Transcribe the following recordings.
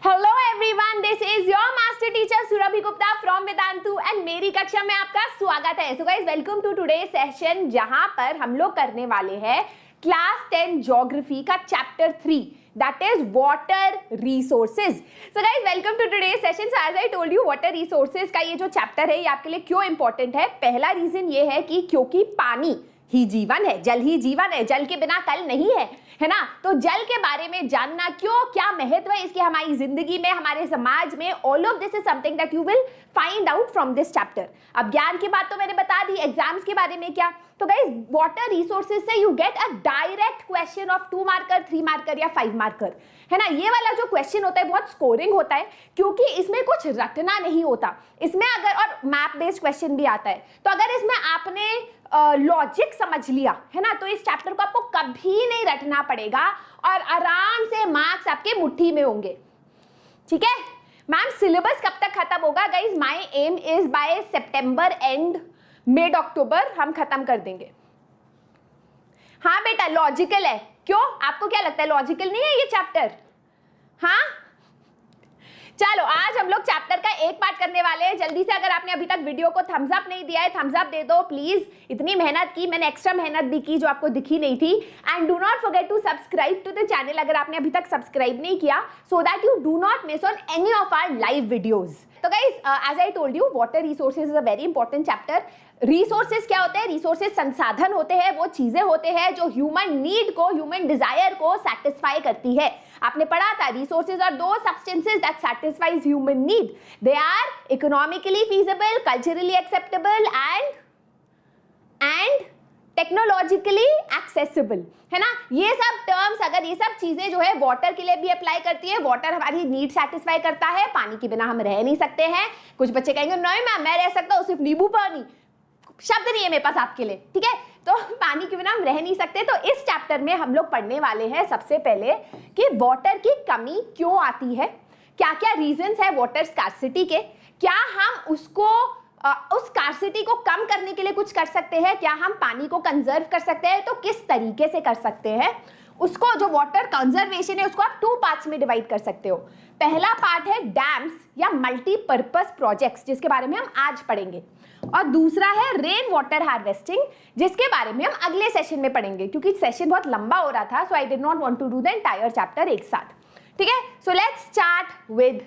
Hello everyone, this is your master teacher Surabhi Gupta from Vedantu and मेरी कक्षा में आपका स्वागत है। So guys, welcome to today session, जहां पर हम लोग करने वाले हैं क्लास 10 ज्योग्राफी का चैप्टर 3, that is water resources. So guys, welcome to today session. So as I told you, water resources का ये जो चैप्टर है ये आपके लिए क्यों इंपॉर्टेंट है। पहला रीजन ये है कि क्योंकि पानी ही जीवन है, जल ही जीवन है, जल के बिना कल नहीं है ना। तो जल के बारे में जानना क्यों, क्या महत्व है इसके हमारी जिंदगी में, हमारे समाज में, all of this is something that you will find out from this chapter. अब ज्ञान की बात तो मैंने बता दी, एग्जाम्स के बारे में क्या, तो गाइस वाटर रिसोर्सेज से you get a direct question of 2 marker, 3 marker या 5 मार्कर, है ना। ये वाला जो क्वेश्चन होता है बहुत स्कोरिंग होता है क्योंकि इसमें कुछ रटना नहीं होता। इसमें अगर, और मैप बेस्ड क्वेश्चन भी आता है, तो अगर इसमें आपने लॉजिक समझ लिया है ना, तो इस चैप्टर को आपको कभी नहीं रटना पड़ेगा और आराम से मार्क्स आपके मुट्ठी में होंगे। ठीक है मैम, सिलेबस कब तक खत्म होगा guys? My aim is by September end, mid October हम खत्म कर देंगे। हाँ बेटा, लॉजिकल है। क्यों, आपको क्या लगता है लॉजिकल नहीं है ये चैप्टर? हाँ चलो, आज हम लोग चैप्टर का एक पार्ट करने वाले हैं। जल्दी से, अगर आपने अभी तक वीडियो को थम्स अप नहीं दिया है, थम्स अप दे दो प्लीज। इतनी मेहनत की, मैंने एक्स्ट्रा मेहनत भी की जो आपको दिखी नहीं थी। And do not forget to subscribe to the channel अगर आपने अभी तक सब्सक्राइब नहीं किया, so that you do not miss on any of our live videos. तो guys, as I told you, water resources is a very important chapter. Resources क्या होते हैं? रिसोर्सेज संसाधन होते हैं, वो चीजें होते हैं जो ह्यूमन नीड को, ह्यूमन डिजायर को सेटिस्फाई करती है। आपने पढ़ा था, resources are those substances that satisfies human need. They are economically feasible, culturally acceptable and technologically accessible, है ना। ये सब टर्म्स, अगर ये सब चीजें जो है वाटर के लिए भी अप्लाई करती है। वाटर हमारी नीड सेटिस्फाई करता है, पानी के बिना हम रह नहीं सकते हैं। कुछ बच्चे कहेंगे नहीं मैम, मैं रह सकता हूँ सिर्फ नींबू पानी, शब्द नहीं है मेरे पास आपके लिए, ठीक है। तो पानी के बिना हम रह नहीं सकते। तो इस चैप्टर में हम लोग पढ़ने वाले हैं सबसे पहले कि वाटर की कमी क्यों आती है, क्या क्या रीजंस है वाटर स्कार्सिटी के, क्या हम उसको उस स्कार्सिटी को कम करने के लिए कुछ कर सकते हैं, क्या हम पानी को कंजर्व कर सकते हैं, तो किस तरीके से कर सकते हैं उसको। जो वाटर कंजर्वेशन है उसको आप 2 पार्ट्स में डिवाइड कर सकते हो। पहला पार्ट है डैम्स या मल्टीपर्पस प्रोजेक्ट्स, जिसके बारे में हम आज पढ़ेंगे, और दूसरा है रेन वाटर हार्वेस्टिंग, जिसके बारे में हम अगले सेशन में पढ़ेंगे, क्योंकि सेशन बहुत लंबा हो रहा था, so I did not want to do the entire chapter एक साथ। ठीक है, so let's start with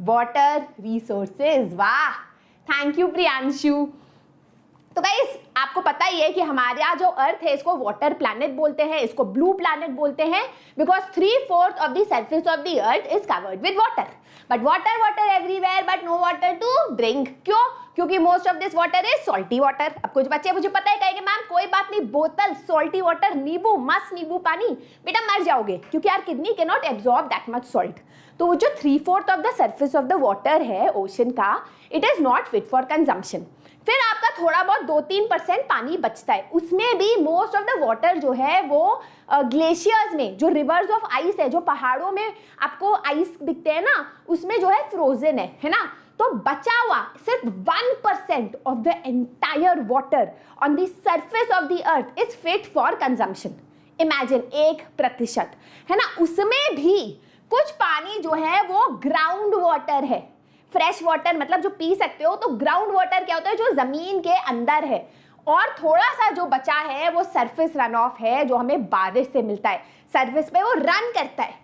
water resources. वाह, थैंक यू प्रियांशु। तो गाइस, आपको पता ही है कि हमारा जो अर्थ है इसको वाटर प्लैनेट बोलते हैं, इसको ब्लू प्लैनेट बोलते हैं, because 3/4 of the surface of the earth is covered with water. But water water everywhere but no water to drink. क्यों? क्योंकि most of this water is salty water. अब कुछ बच्चे मुझे पता है कहेंगे मैम कोई बात नहीं, बोतल सॉल्टी वाटर, नींबू मस्त नींबू पानी, बेटा मर जाओगे, क्योंकि यार kidney can not absorb that much salt. तो जो 3/4 of the surface of the water है ओशन का, it is not fit for consumption. फिर आपका थोड़ा बहुत 2-3% पानी बचता है, उसमें भी मोस्ट ऑफ द वाटर जो है वो ग्लेशियर्स में, जो रिवर्स ऑफ आइस है, जो पहाड़ों में आपको आइस दिखते हैं ना, उसमें जो है फ्रोजन है ना। तो बचा हुआ सिर्फ 1% of the entire water on the surface of the earth is fit for consumption. Imagine 1%, है ना। उसमें भी कुछ पानी जो है वो ग्राउंड वाटर है। फ्रेश वाटर मतलब जो पी सकते हो, तो ग्राउंड वाटर क्या होता है, जो जमीन के अंदर है। और थोड़ा सा जो बचा है वो सरफेस रन ऑफ है, जो हमें बारिश से मिलता है, सरफेस पे वो रन करता है,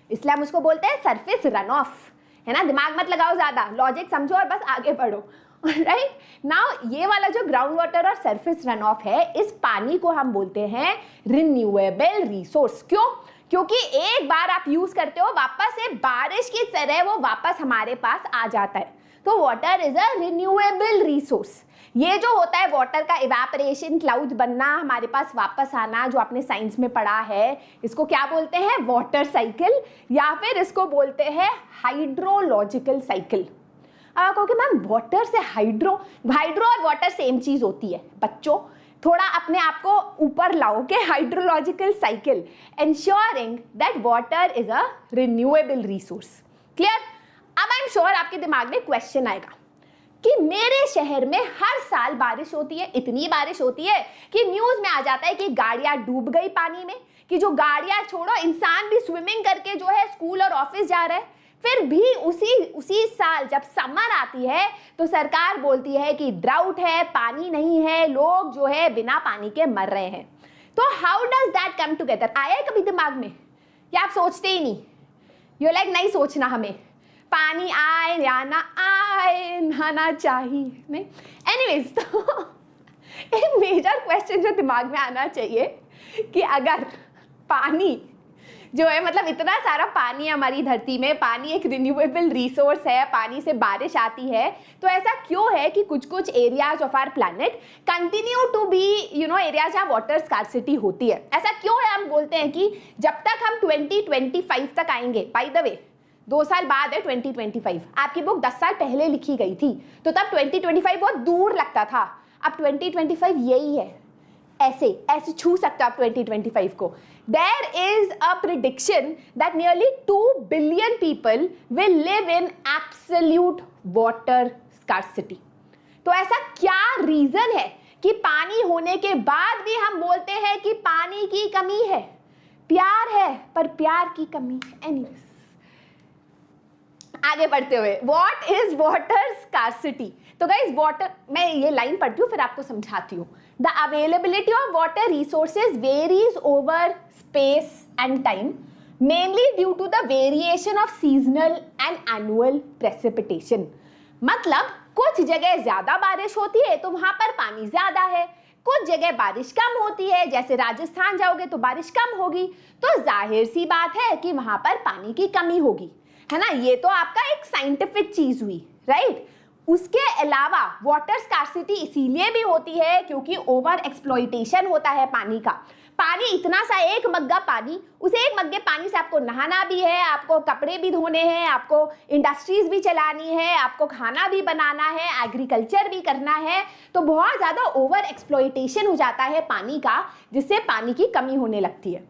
इसलिए हम उसको बोलते हैं सरफेस रन ऑफ, है ना। दिमाग मत लगाओ ज्यादा, लॉजिक समझो और बस आगे बढ़ो, राइट। नाउ ये वाला जो ग्राउंड वाटर और सरफेस रन ऑफ है, इस पानी को हम बोलते हैं रिन्यूएबल रिसोर्स। क्यों? क्योंकि एक बार आप यूज करते हो, वापस से बारिश की तरह वो वापस हमारे पास आ जाता है। तो water is a renewable resource. ये जो होता है वाटर का इवेपोरेशन, क्लाउड बनना, हमारे पास वापस आना, जो आपने साइंस में पढ़ा है, इसको क्या बोलते हैं? वाटर साइकिल, या फिर इसको बोलते हैं हाइड्रोलॉजिकल साइकिल। अब आप कहोगे मैम वाटर से हाइड्रो और वाटर सेम चीज होती है। बच्चों थोड़ा अपने आप को ऊपर लाओ कि hydrological cycle ensuring that water is a renewable resource. Clear? अब आई एम श्योर आपके दिमाग में क्वेश्चन आएगा कि मेरे शहर में हर साल बारिश होती है, इतनी बारिश होती है कि न्यूज में आ जाता है कि गाड़ियां डूब गई पानी में, कि जो गाड़ियां छोड़ो इंसान भी स्विमिंग करके जो है स्कूल और ऑफिस जा रहा है। फिर भी उसी साल जब समर आती है तो सरकार बोलती है कि ड्राउट है, पानी नहीं है, लोग जो है बिना पानी के मर रहे हैं। तो how does that come together? आया है कभी दिमाग में, या आप सोचते ही नहीं? यू लाइक नहीं सोचना, हमें पानी आए या ना आए, नहाना चाहिए नहीं। एनीवेज, तो एक मेजर क्वेश्चन जो दिमाग में आना चाहिए कि अगर पानी जो है, मतलब इतना सारा पानी है हमारी धरती में, पानी एक रिन्यूएबल रिसोर्स है, पानी से बारिश आती है, तो ऐसा क्यों है कि कुछ कुछ areas of our planet continue to be areas जहाँ वाटर स्कार्सिटी होती है? ऐसा क्यों है? हम बोलते हैं कि जब तक हम 2025 तक आएंगे, बाय द वे 2 साल बाद है 2025, आपकी बुक 10 साल पहले लिखी गई थी, तो तब 2025 बहुत दूर लगता था, अब 2025 यही है, ऐसे छू सकते आप 2025 को। There is a prediction that nearly 2 billion people will live in absolute water scarcity. तो ऐसा क्या रीजन है कि पानी होने के बाद भी हम बोलते हैं कि पानी की कमी है? प्यार है पर प्यार की कमी है। एनीवेज, आगे बढ़ते हुए, व्हाट इज वाटर स्कार्सिटी? तो गाइज वाटर, मैं ये लाइन पढ़ती हूँ फिर आपको समझाती हूँ। The availability of water resources varies over space and time, mainly due to the variation of seasonal and annual precipitation. मतलब कुछ जगह ज्यादा बारिश होती है तो वहां पर पानी ज्यादा है, कुछ जगह बारिश कम होती है, जैसे राजस्थान जाओगे तो बारिश कम होगी, तो जाहिर सी बात है कि वहां पर पानी की कमी होगी, है ना। ये तो आपका एक साइंटिफिक चीज हुई, राइट। उसके अलावा वाटर स्कार्सिटी इसीलिए भी होती है क्योंकि ओवर एक्सप्लॉइटेशन होता है पानी का। पानी इतना सा, एक मग्गा पानी, उस एक मग्गे पानी से आपको नहाना भी है, आपको कपड़े भी धोने हैं, आपको इंडस्ट्रीज भी चलानी है, आपको खाना भी बनाना है, एग्रीकल्चर भी करना है, तो बहुत ज़्यादा ओवर एक्सप्लॉइटेशन हो जाता है पानी का, जिससे पानी की कमी होने लगती है।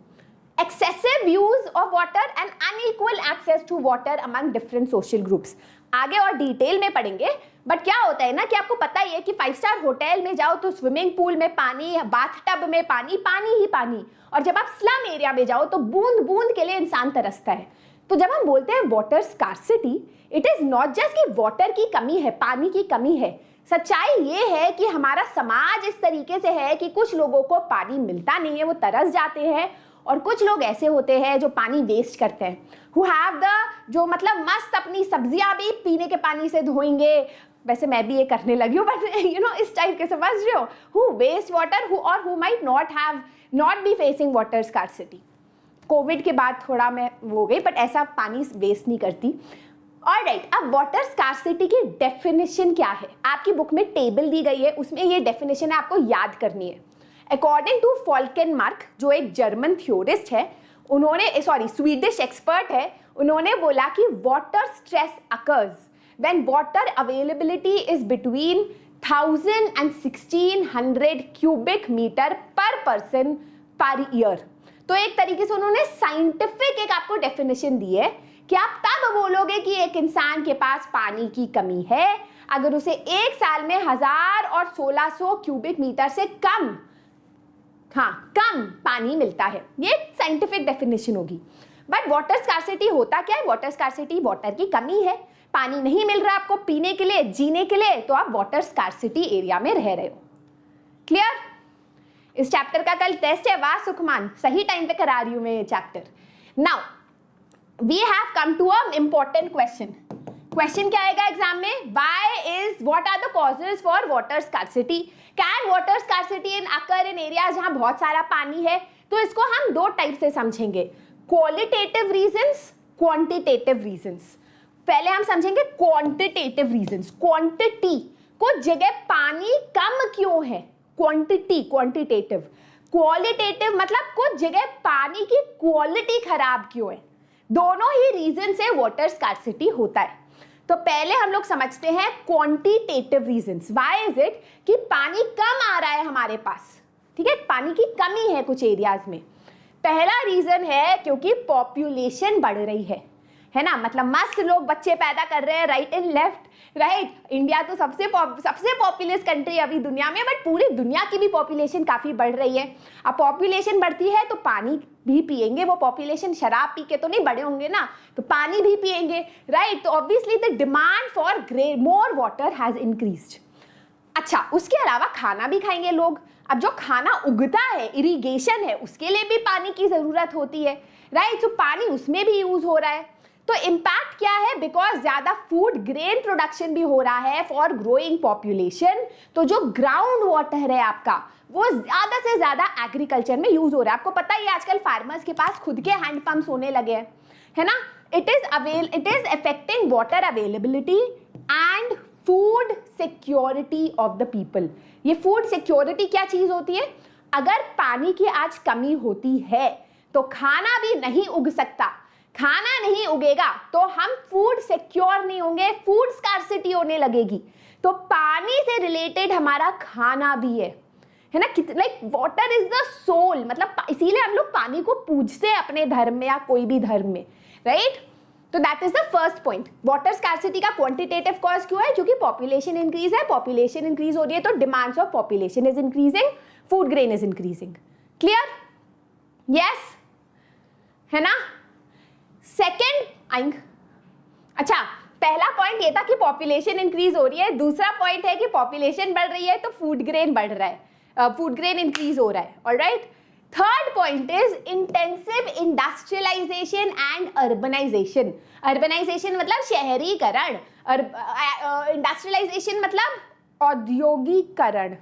Excessive use of water and unequal access to water among different social groups. आगे और डिटेल में पढ़ेंगे, बट क्या होता है ना कि आपको पता ही है कि 5 स्टार होटल में जाओ तो स्विमिंग पूल में पानी, बाथटब में पानी, पानी ही पानी, और जब आप स्लम एरिया में जाओ तो बूंद बूंद के लिए इंसान तरसता है। तो जब हम बोलते हैं water scarcity, it is not just कि वाटर की कमी है, पानी की कमी है। सच्चाई ये है कि हमारा समाज इस तरीके से है कि कुछ लोगों को पानी मिलता नहीं है, वो तरस जाते हैं, और कुछ लोग ऐसे होते हैं जो पानी वेस्ट करते हैं, who have the, जो मतलब मस्त अपनी सब्जियां भी पीने के पानी से धोएंगे। वैसे मैं भी ये करने लगी हूँ, बट इस टाइप के, समझ रहे हो, who waste water, who might not be facing water scarcity। Covid के बाद थोड़ा मैं हो गई, बट ऐसा पानी वेस्ट नहीं करती। ऑलराइट, अब वाटर स्कार्सिटी की डेफिनेशन क्या है? आपकी बुक में टेबल दी गई है, उसमें ये डेफिनेशन है, आपको याद करनी है। अकॉर्डिंग टू फॉल्केनमार्क, जो एक जर्मन थ्योरिस्ट है, स्वीडिश एक्सपर्ट है, उन्होंने बोला कि water stress occurs when water availability is between 1000 and 1600 cubic metre per person per year. तो एक तरीके से उन्होंने साइंटिफिक एक आपको डेफिनेशन दी है कि आप तब बोलोगे कि एक इंसान के पास पानी की कमी है अगर उसे एक साल में 1000 और 1600 क्यूबिक मीटर से कम पानी मिलता है। ये साइंटिफिक डेफिनेशन होगी। बट वाटर स्कार्सिटी होता क्या है? वाटर स्कार्सिटी वाटर की कमी है, पानी नहीं मिल रहा आपको पीने के लिए, जीने के लिए, तो आप वाटर स्कार्सिटी एरिया में रह रहे हो। क्लियर? इस चैप्टर का कल टेस्ट है, वाह सुखमान, सही टाइम पे करा रही हूं मैं ये chapter. Now we have come to a important question. Question क्या आएगा एग्जाम में? What are the causes for water scarcity? Can water scarcity in occur in area जहां बहुत सारा पानी है? तो इसको हम 2 टाइप से समझेंगे, क्वालिटेटिव रीजंस, क्वांटिटेटिव रीजंस। पहले हम समझेंगे क्वांटिटेटिव रीजंस, क्वांटिटी, कुछ जगह पानी कम क्यों है, क्वांटिटी, क्वांटिटेटिव। क्वालिटेटिव मतलब कुछ जगह पानी की क्वालिटी खराब क्यों है। दोनों ही रीजन से वाटर स्कार्सिटी होता है। तो पहले हम लोग समझते हैं quantitative reasons. Why is it कि पानी कम आ रहा है हमारे पास, ठीक है, पानी की कमी है कुछ एरियाज में। पहला रीजन है क्योंकि पॉपुलेशन बढ़ रही है ना, मतलब मस्त लोग बच्चे पैदा कर रहे हैं right and left, right. India तो सबसे पॉपुलस कंट्री अभी दुनिया में, बट पूरी दुनिया की भी पॉपुलेशन काफी बढ़ रही है। अब पॉपुलेशन बढ़ती है तो पानी भी पिएंगे, वो पॉपुलेशन शराब पी के तो नहीं बड़े होंगे ना, तो पानी भी पिएंगे, राइट। तो obviously the demand for more water has increased. अच्छा, उसके अलावा खाना भी खाएंगे लोग। अब जो खाना उगता है, इरिगेशन है, उसके लिए भी पानी की जरूरत होती है, राइट। तो पानी उसमें भी यूज हो रहा है। तो इम्पैक्ट क्या है, बिकॉज ज्यादा फूड ग्रेन प्रोडक्शन भी हो रहा है फॉर ग्रोइंग पॉपुलेशन, तो जो ग्राउंड वाटर है आपका वो ज्यादा से ज्यादा एग्रीकल्चर में यूज हो रहा है। आपको पता ही आजकल फार्मर्स के पास खुद के हैंड पंप्स होने लगे हैं, है ना। It is affecting water availability and food security of the people. ये फूड सिक्योरिटी क्या चीज होती है, अगर पानी की आज कमी होती है तो खाना भी नहीं उग सकता, खाना नहीं उगेगा तो हम फूड सिक्योर नहीं होंगे, फूड स्कार्सिटी होने लगेगी। तो पानी से रिलेटेड हमारा खाना भी है ना। Like water is the soul, मतलब इसीलिए हम लोग पानी को पूजते हैं अपने धर्म में या कोई भी धर्म में, राइट। तो that is the first point. Water scarcity का क्वांटिटेटिव कॉज क्यों है, क्योंकि पॉपुलेशन इंक्रीज है, पॉपुलेशन इंक्रीज हो रही है तो demands of population is increasing, food grain is increasing. Clear? Yes, है ना। सेकेंड, अच्छा, पहला पॉइंट ये था कि पॉपुलेशन इंक्रीज हो रही है, दूसरा पॉइंट है कि पॉपुलेशन बढ़ रही है तो फूड ग्रेन बढ़ रहा है, फूड ग्रेन इंक्रीज हो रहा है, alright. Third point is intensive industrialisation and urbanisation. Urbanisation मतलब शहरीकरण, इंडस्ट्रियलाइजेशन मतलब औद्योगिकरण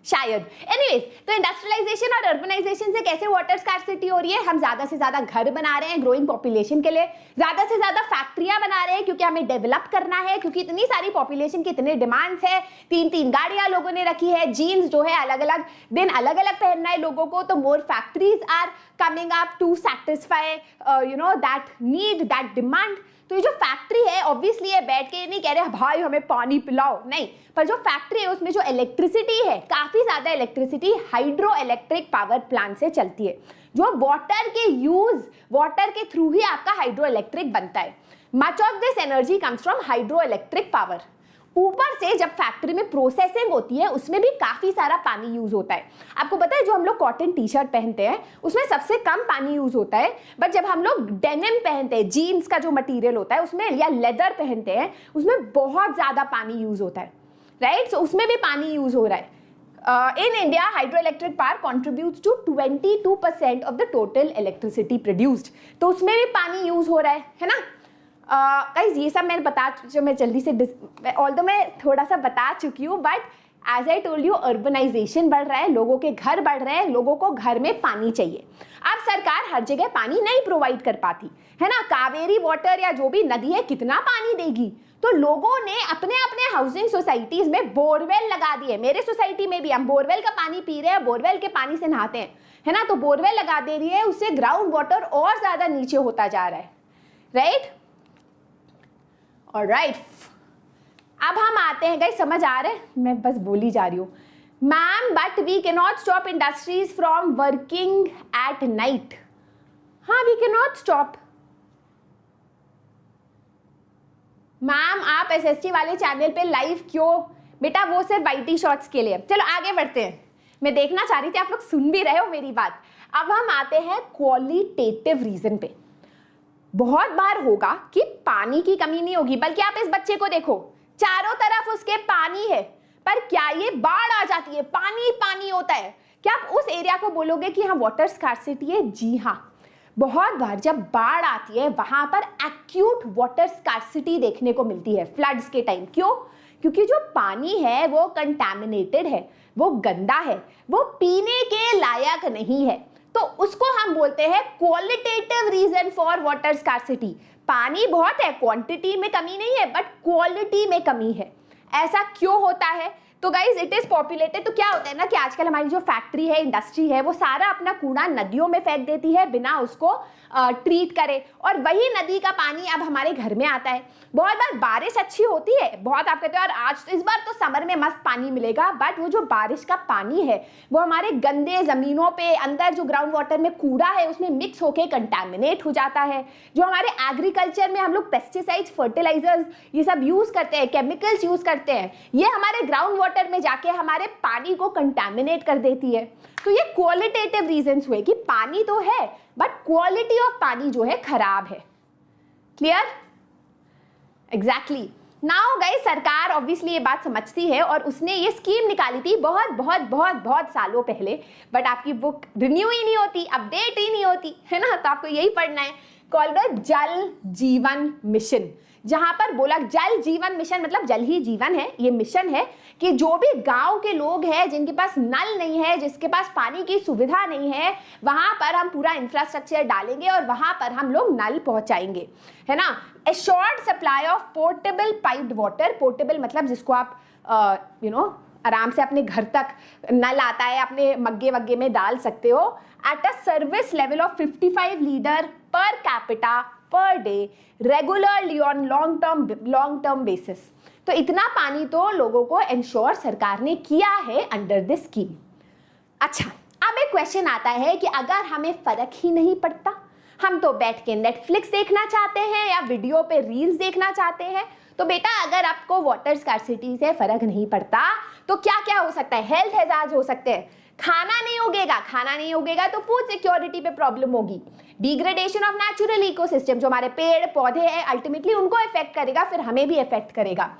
शायद। एनीवेज, तो इंडस्ट्रियलाइजेशन और अर्बनाइजेशन से कैसे वाटर स्कार्सिटी हो रही है, हम ज्यादा से ज्यादा घर बना रहे हैं ग्रोइंग पॉपुलेशन के लिए, ज्यादा से ज्यादा फैक्ट्रियां बना रहे हैं क्योंकि हमें डेवलप करना है, क्योंकि इतनी सारी पॉपुलेशन की इतने डिमांड्स है, 3-3 गाड़ियां लोगों ने रखी है, जीन्स जो है अलग अलग दिन अलग अलग पहनना है लोगों को, तो more factories are coming up to satisfy that need, that demand. तो ये जो फैक्ट्री है ऑब्वियसली ये बैठ के नहीं कह रहे भाई हमें पानी पिलाओ, नहीं, पर जो फैक्ट्री है उसमें जो इलेक्ट्रिसिटी है, काफी ज्यादा electricity hydro electric power plant से चलती है, जो वाटर के थ्रू ही आपका हाइड्रो इलेक्ट्रिक बनता है। Much of this energy comes from hydro electric power. ऊपर से जब फैक्ट्री में प्रोसेसिंग होती है उसमें भी काफी सारा पानी यूज होता है। आपको पता है जो हम लोग कॉटन टी शर्ट पहनते हैं उसमें सबसे कम पानी यूज होता है, बट जब हम लोग डेनिम पहनते हैं, जीन्स का जो मटेरियल होता है उसमें, या लेदर पहनते हैं उसमें बहुत ज्यादा पानी यूज होता है, राइट। सो उसमें भी पानी यूज हो रहा है। In India, hydroelectric power contributes to 22% of the total electricity produced. तो उसमें भी पानी यूज हो रहा है ना। गाइस ये सब मैं जल्दी से ऑल्दो मैं थोड़ा सा बता चुकी हूँ, but as I told you urbanisation बढ़ रहा है, लोगों के घर बढ़ रहे हैं, लोगों को घर में पानी चाहिए। अब सरकार हर जगह पानी नहीं प्रोवाइड कर पाती है ना, कावेरी वाटर या जो भी नदी है कितना पानी देगी, तो लोगों ने अपने अपने हाउसिंग सोसाइटीज में बोरवेल लगा दिए। मेरे सोसाइटी में भी हम बोरवेल का पानी पी रहे हैं, बोरवेल के पानी से नहाते हैं, है ना। तो बोरवेल लगा दे रही है, उससे ग्राउंड वाटर और ज्यादा नीचे होता जा रहा है, राइट। ऑलराइट, अब हम आते हैं, गाइस समझ आ रहे हैं, मैं बस बोली जा रही हूँ। Ma'am but we can not stop industries from working at night. हाँ, we can not stop. Ma'am आप एसएसटी वाले चैनल पे लाइव क्यों? बेटा वो सिर्फ वाईटी शॉर्ट्स के लिए। चलो आगे बढ़ते हैं, मैं देखना चाह रही थी आप लोग सुन भी रहे हो मेरी बात। अब हम आते हैं क्वालिटेटिव रीजन पे। बहुत बार होगा कि पानी की कमी नहीं होगी, बल्कि आप इस बच्चे को देखो, चारों तरफ उसके पानी है, पर क्या ये बाढ़ आ जाती है पानी पानी होता है? क्या आप उस एरिया को बोलोगे कि हाँ वाटर स्कार्सिटी है? जी हाँ, बहुत बार जब बाढ़ आती है वहां पर एक्यूट वाटर स्कार्सिटी देखने को मिलती है फ्लड्स के टाइम। क्यों? क्योंकि जो पानी है वो कंटैमिनेटेड है, वो गंदा है, वो पीने के लायक नहीं है। तो उसको हम बोलते हैं qualitative reason for water scarcity. पानी बहुत है, क्वांटिटी में कमी नहीं है, बट क्वालिटी में कमी है। ऐसा क्यों होता है? तो गाइज इट इज पॉपुलेटेड। तो क्या होता है ना कि आजकल हमारी जो फैक्ट्री है, इंडस्ट्री है, वो सारा अपना कूड़ा नदियों में फेंक देती है बिना उसको ट्रीट करे, और वही नदी का पानी अब हमारे घर में आता है। बहुत बार बारिश अच्छी होती है, बहुत आप कहते हो यार आज इस बार तो समर में मस्त पानी मिलेगा, बट वो जो बारिश का पानी है वो हमारे गंदे जमीनों पे अंदर जो ग्राउंड वाटर में कूड़ा है उसमें मिक्स होके कंटैमिनेट हो जाता है। जो हमारे एग्रीकल्चर में हम लोग पेस्टिसाइड्स, फर्टिलाइजर्स ये सब यूज करते हैं, केमिकल्स यूज करते हैं, ये हमारे ग्राउंड वाटर में जाके हमारे पानी को कंटामिनेट कर देती है। तो ये क्वालिटेटिव रीजंस हुए कि पानी तो है बट क्वालिटी ऑफ पानी जो है खराब है। क्लियर? एग्जैक्टली। नाउ गाइस, सरकार ऑब्वियसली ये बात समझती है और उसने ये स्कीम निकाली थी बहुत बहुत बहुत बहुत सालों पहले, बट आपकी बुक रिन्यू ही नहीं होती, अपडेट ही नहीं होती है ना, तो आपको यही पढ़ना है, कॉल्ड जल जीवन मिशन, जहां पर बोला जल जीवन मिशन मतलब जल ही जीवन है। ये मिशन है कि जो भी गांव के लोग हैं जिनके पास नल नहीं है, जिसके पास पानी की सुविधा नहीं है, वहां पर हम पूरा इंफ्रास्ट्रक्चर डालेंगे और वहां पर हम लोग नल पहुंचाएंगे, है ना। Assured supply of portable piped water, portable मतलब जिसको आप आराम से अपने घर तक नल आता है अपने मग्गे वग्गे में डाल सकते हो, at a service level of 55 litre per capita per day regularly on long term basis. तो इतना पानी तो लोगों को इंश्योर सरकार ने किया है अंडर दिस स्कीम। अच्छा, अब एक क्वेश्चन आता है कि अगर हमें फर्क ही नहीं पड़ता, हम तो बैठ के नेटफ्लिक्स देखना चाहते हैं या वीडियो पे रील्स देखना चाहते हैं, तो बेटा अगर आपको वाटर स्कार्सिटी से फर्क नहीं पड़ता तो क्या क्या हो सकता है? हेल्थ हैजार्ड्स हो सकते हैं, खाना नहीं उगेगा तो फूड सिक्योरिटी पे प्रॉब्लम होगी, डिग्रेडेशन ऑफ नेचुरल इकोसिस्टम, जो हमारे पेड़ पौधे हैं अल्टीमेटली उनको इफेक्ट करेगा, फिर हमें भी इफेक्ट करेगा।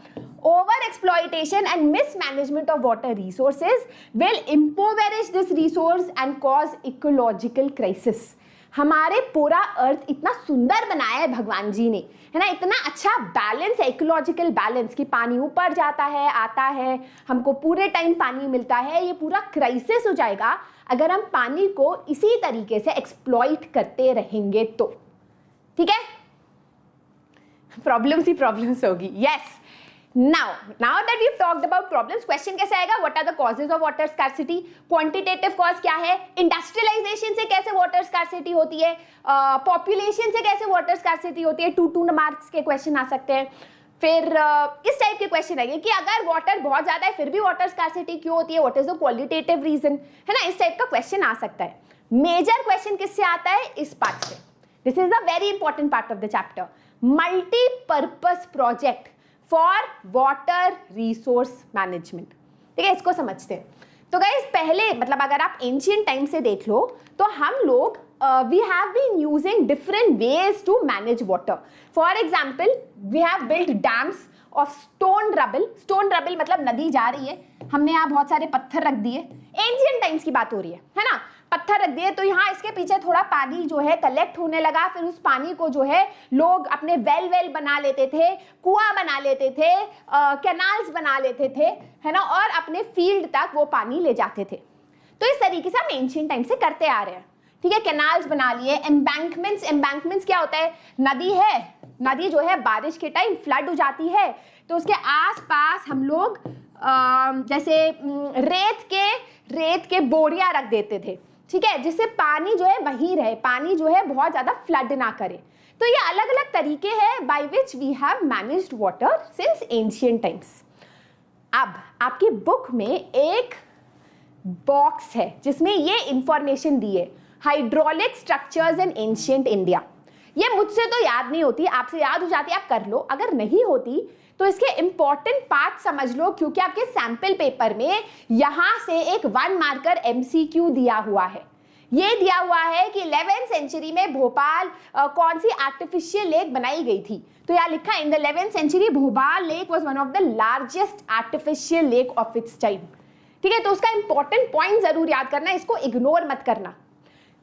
Over exploitation and mismanagement of water resources will impoverish this resource and cause ecological crisis. हमारे पूरा अर्थ इतना सुंदर बनाया है भगवान जी ने, है ना, इतना अच्छा बैलेंस है, इकोलॉजिकल बैलेंस, कि पानी ऊपर जाता है आता है, हमको पूरे टाइम पानी मिलता है। ये पूरा क्राइसिस हो जाएगा अगर हम पानी को इसी तरीके से एक्सप्लॉइट करते रहेंगे तो, ठीक है, प्रॉब्लम्स ही प्रॉब्लम्स होगी। Yes, now that we've talked about problems, question कैसे आएगा? what are the causes of water scarcity? quantitative cause क्या है? industrialization से कैसे water scarcity होती है? population से कैसे water scarcity होती है? 2 मार्क्स के क्वेश्चन आ सकते हैं। फिर इस टाइप के क्वेश्चन आएंगे कि अगर वाटर बहुत ज्यादा है फिर भी वाटर स्कार्सिटी क्यों होती है, what is the qualitative reason, है ना, इस टाइप का क्वेश्चन आ सकता है। मेजर क्वेश्चन किससे आता है? इस पार्ट से। This is the very important part of the chapter, multipurpose project for water resource management. ठीक है, इसको समझते हैं। तो गाइस पहले मतलब अगर आप एंशिएंट टाइम से देख लो तो हम लोग we have been using different ways to manage water. For example, we have built dams of stone rubble मतलब नदी जा रही है, हमने यहाँ बहुत सारे पत्थर रख दिए, एंशिएंट टाइम्स की बात हो रही है ना, पत्थर रख दिए तो यहाँ इसके पीछे थोड़ा पानी जो है कलेक्ट होने लगा, फिर उस पानी को जो है लोग अपने वेल बना लेते थे, कुआं बना लेते थे, कैनाल्स बना लेते थे, है ना, और अपने फील्ड तक वो पानी ले जाते थे। तो इस तरीके से हम एंशिएंट टाइम से करते आ रहे हैं। ठीक है, कैनाल्स बना लिए। एम्बैंकमेंट्स क्या होता है? नदी जो है बारिश के टाइम फ्लड हो जाती है तो उसके आसपास हम लोग जैसे रेत के बोरियां रख देते थे, ठीक है, जिससे पानी जो है वहीं रहे, पानी जो है बहुत ज्यादा फ्लड ना करे। तो ये अलग अलग तरीके हैं by which we have managed water since ancient times. अब आपकी बुक में एक बॉक्स है जिसमें ये इंफॉर्मेशन दी है, hydraulic structures in ancient India. ये मुझसे तो याद नहीं होती, आपसे याद हो जाती है आप कर लो, अगर नहीं होती तो इसके इंपॉर्टेंट पार्ट समझ लो, क्योंकि आपके सैंपल पेपर में यहां से एक 1 मार्कर एमसीक्यू दिया हुआ है। ये दिया हुआ है कि 11th सेंचुरी में भोपाल कौन सी आर्टिफिशियल लेक बनाई गई थी। तो यहाँ लिखा है in the 11th century Bhopal lake was one of the largest artificial lake of its time. ठीक है, तो उसका इंपॉर्टेंट पॉइंट जरूर याद करना, इसको इग्नोर मत करना।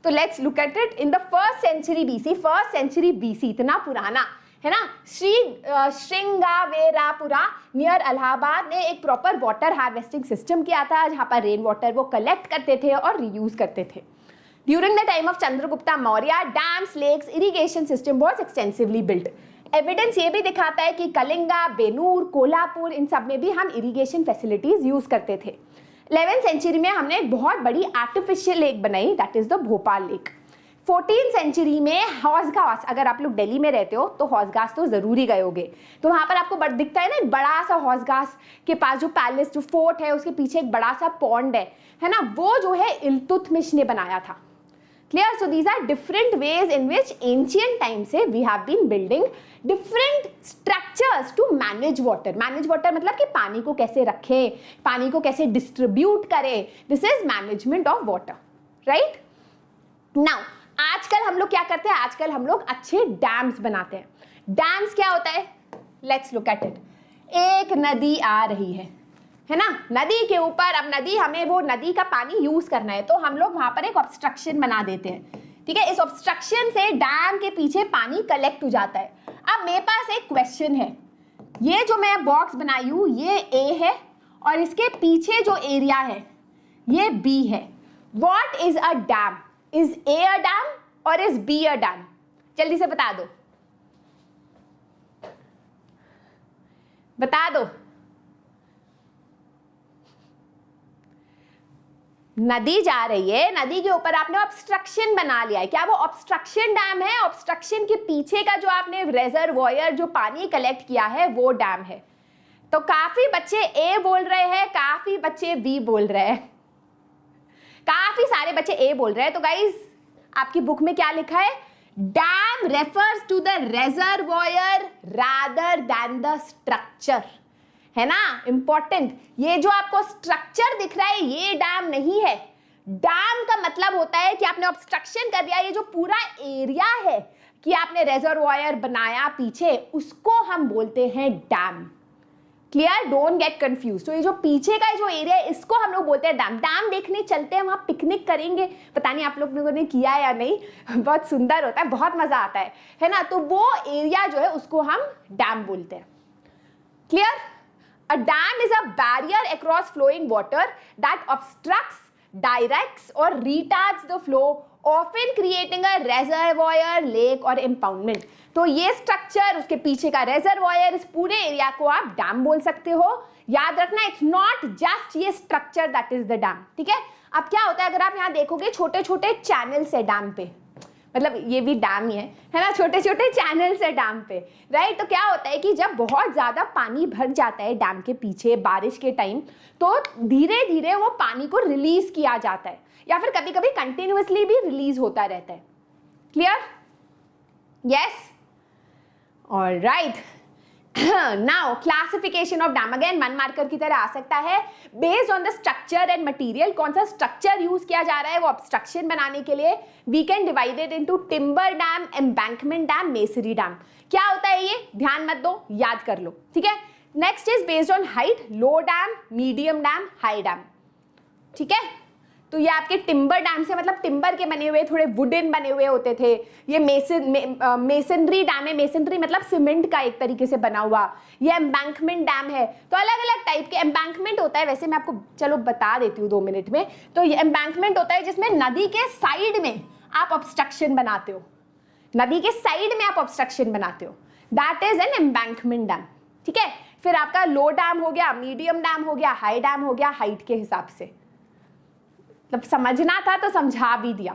तो let's look at it in the first century BC, इतना पुराना है ना, श्रृंगावेरापुरा नियर इलाहाबाद ने एक प्रॉपर वाटर हार्वेस्टिंग सिस्टम किया था, जहां पर रेन वाटर वो कलेक्ट करते थे और रीयूज करते थे। During the time of Chandragupta Maurya, dams, lakes, irrigation system was extensively built. Evidence ये भी दिखाता है कि कलिंगा, बेनूर, कोल्हापुर, इन सब में भी हम इरिगेशन फैसिलिटीज यूज करते थे। 11th सेंचुरी में हमने एक बहुत बड़ी आर्टिफिशियल लेक बनाई, that is the Bhopal lake. 14th century में हौजगास, अगर आप लोग दिल्ली में रहते हो तो हौजगास तो जरूरी गए होगे, तो वहां पर आपको दिखता है ना एक बड़ा सा हौजगास के पास जो पैलेस जो फोर्ट है उसके पीछे एक बड़ा सा पॉन्ड है ना, वो जो है इल्तुतमिश ने बनाया था। Clear? So these are different ways in which ancient time से we have been building different structure structures to manage water. Manage water मतलब कि पानी को कैसे रखें, पानी को कैसे डिस्ट्रीब्यूट करें, this is management of water, right. Now आजकल हम लोग क्या करते हैं, आजकल हम लोग अच्छे डैम्स बनाते हैं। डैम्स क्या होता है, लेट्स लुक एट इट। एक नदी आ रही है ना, नदी के ऊपर, अब नदी, हमें वो नदी का पानी यूज करना है, तो हम लोग वहां पर एक ऑब्स्ट्रक्शन बना देते हैं, ठीक है। इस ऑब्स्ट्रक्शन से डैम के पीछे पानी कलेक्ट हो जाता है। अब मेरे पास एक क्वेश्चन है, ये जो मैं बॉक्स बनाई हूं ये ए है और इसके पीछे जो एरिया है ये बी है। What is a dam? Is a a dam और इज बी अ डैम? जल्दी से बता दो, बता दो। नदी जा रही है, नदी के ऊपर आपने ऑब्स्ट्रक्शन बना लिया है, क्या वो ऑब्स्ट्रक्शन डैम है? ऑब्स्ट्रक्शन के पीछे का जो आपने रेजर्वॉयर जो पानी कलेक्ट किया है वो डैम है। तो काफी बच्चे ए बोल रहे हैं, काफी बच्चे बी बोल रहे हैं, काफी सारे बच्चे ए बोल रहे हैं। तो गाइस आपकी बुक में क्या लिखा है? Dam refers to the reservoir rather than the structure, है ना, इंपॉर्टेंट। ये जो आपको स्ट्रक्चर दिख रहा है ये डैम नहीं है। डैम का मतलब होता है कि आपने ऑब्स्ट्रक्शन कर दिया, ये जो पूरा एरिया है कि आपने रेजर्वॉयर बनाया पीछे, उसको हम बोलते हैं dam. Clear, don't get confuse. तो ये जो पीछे का जो एरिया है इसको हम लोग बोलते हैं डैम। डैम देखने चलते हैं, वहां पिकनिक करेंगे, पता नहीं आप लोगों ने किया या नहीं, बहुत सुंदर होता है, बहुत मजा आता है ना। तो वो एरिया जो है उसको हम डैम बोलते हैं। Clear? A dam is a barrier across flowing water that obstructs, directs or retards the flow, often creating a reservoir, lake or impoundment. तो ये स्ट्रक्चर, उसके पीछे का रेजर्वॉयर, इस पूरे एरिया को आप डैम बोल सकते हो। याद रखना, इट्स नॉट जस्ट ये structure that is the dam, ठीक है। अब क्या होता है, अगर आप यहाँ देखोगे छोटे छोटे चैनल्स है डैम पे, मतलब ये भी डैम ही है ना, छोटे छोटे चैनल्स है डैम पे, राइट। तो क्या होता है कि जब बहुत ज्यादा पानी भर जाता है डैम के पीछे बारिश के टाइम, तो धीरे धीरे वो पानी को रिलीज किया जाता है, या फिर कभी कभी कंटिन्यूअसली भी रिलीज होता रहता है। Clear? Yes, alright. Now classification of dam, again 1 marker की तरह आ सकता है। Based on the structure and material, कौन सा स्ट्रक्चर यूज किया जा रहा है वो ऑब्स्ट्रक्शन बनाने के लिए, we can divided into timber dam, embankment dam, masonry dam. क्या होता है ये, ध्यान मत दो, याद कर लो, ठीक है। Next is based on height, low dam, medium dam, high dam, ठीक है। तो ये आपके टिम्बर डैम से मतलब टिम्बर के बने हुए, थोड़े वुडन बने हुए होते थे। ये मेसनरी डैम है, मेसनरी मतलब सीमेंट का एक तरीके से बना हुआ। ये एम्बैंकमेंट डैम है। तो अलग अलग टाइप के एम्बैंकमेंट होता है, वैसे मैं आपको चलो बता देती हूँ 2 मिनट में। तो ये एम्बैंकमेंट होता है जिसमें नदी के साइड में आप ऑब्स्ट्रक्शन बनाते हो, नदी के साइड में आप ऑब्स्ट्रक्शन बनाते हो, that is an embankment dam, ठीक है। फिर आपका लो डैम हो गया, मीडियम डैम हो गया, हाई डैम हो गया, हाइट के हिसाब से। मतलब समझना था तो समझा भी दिया,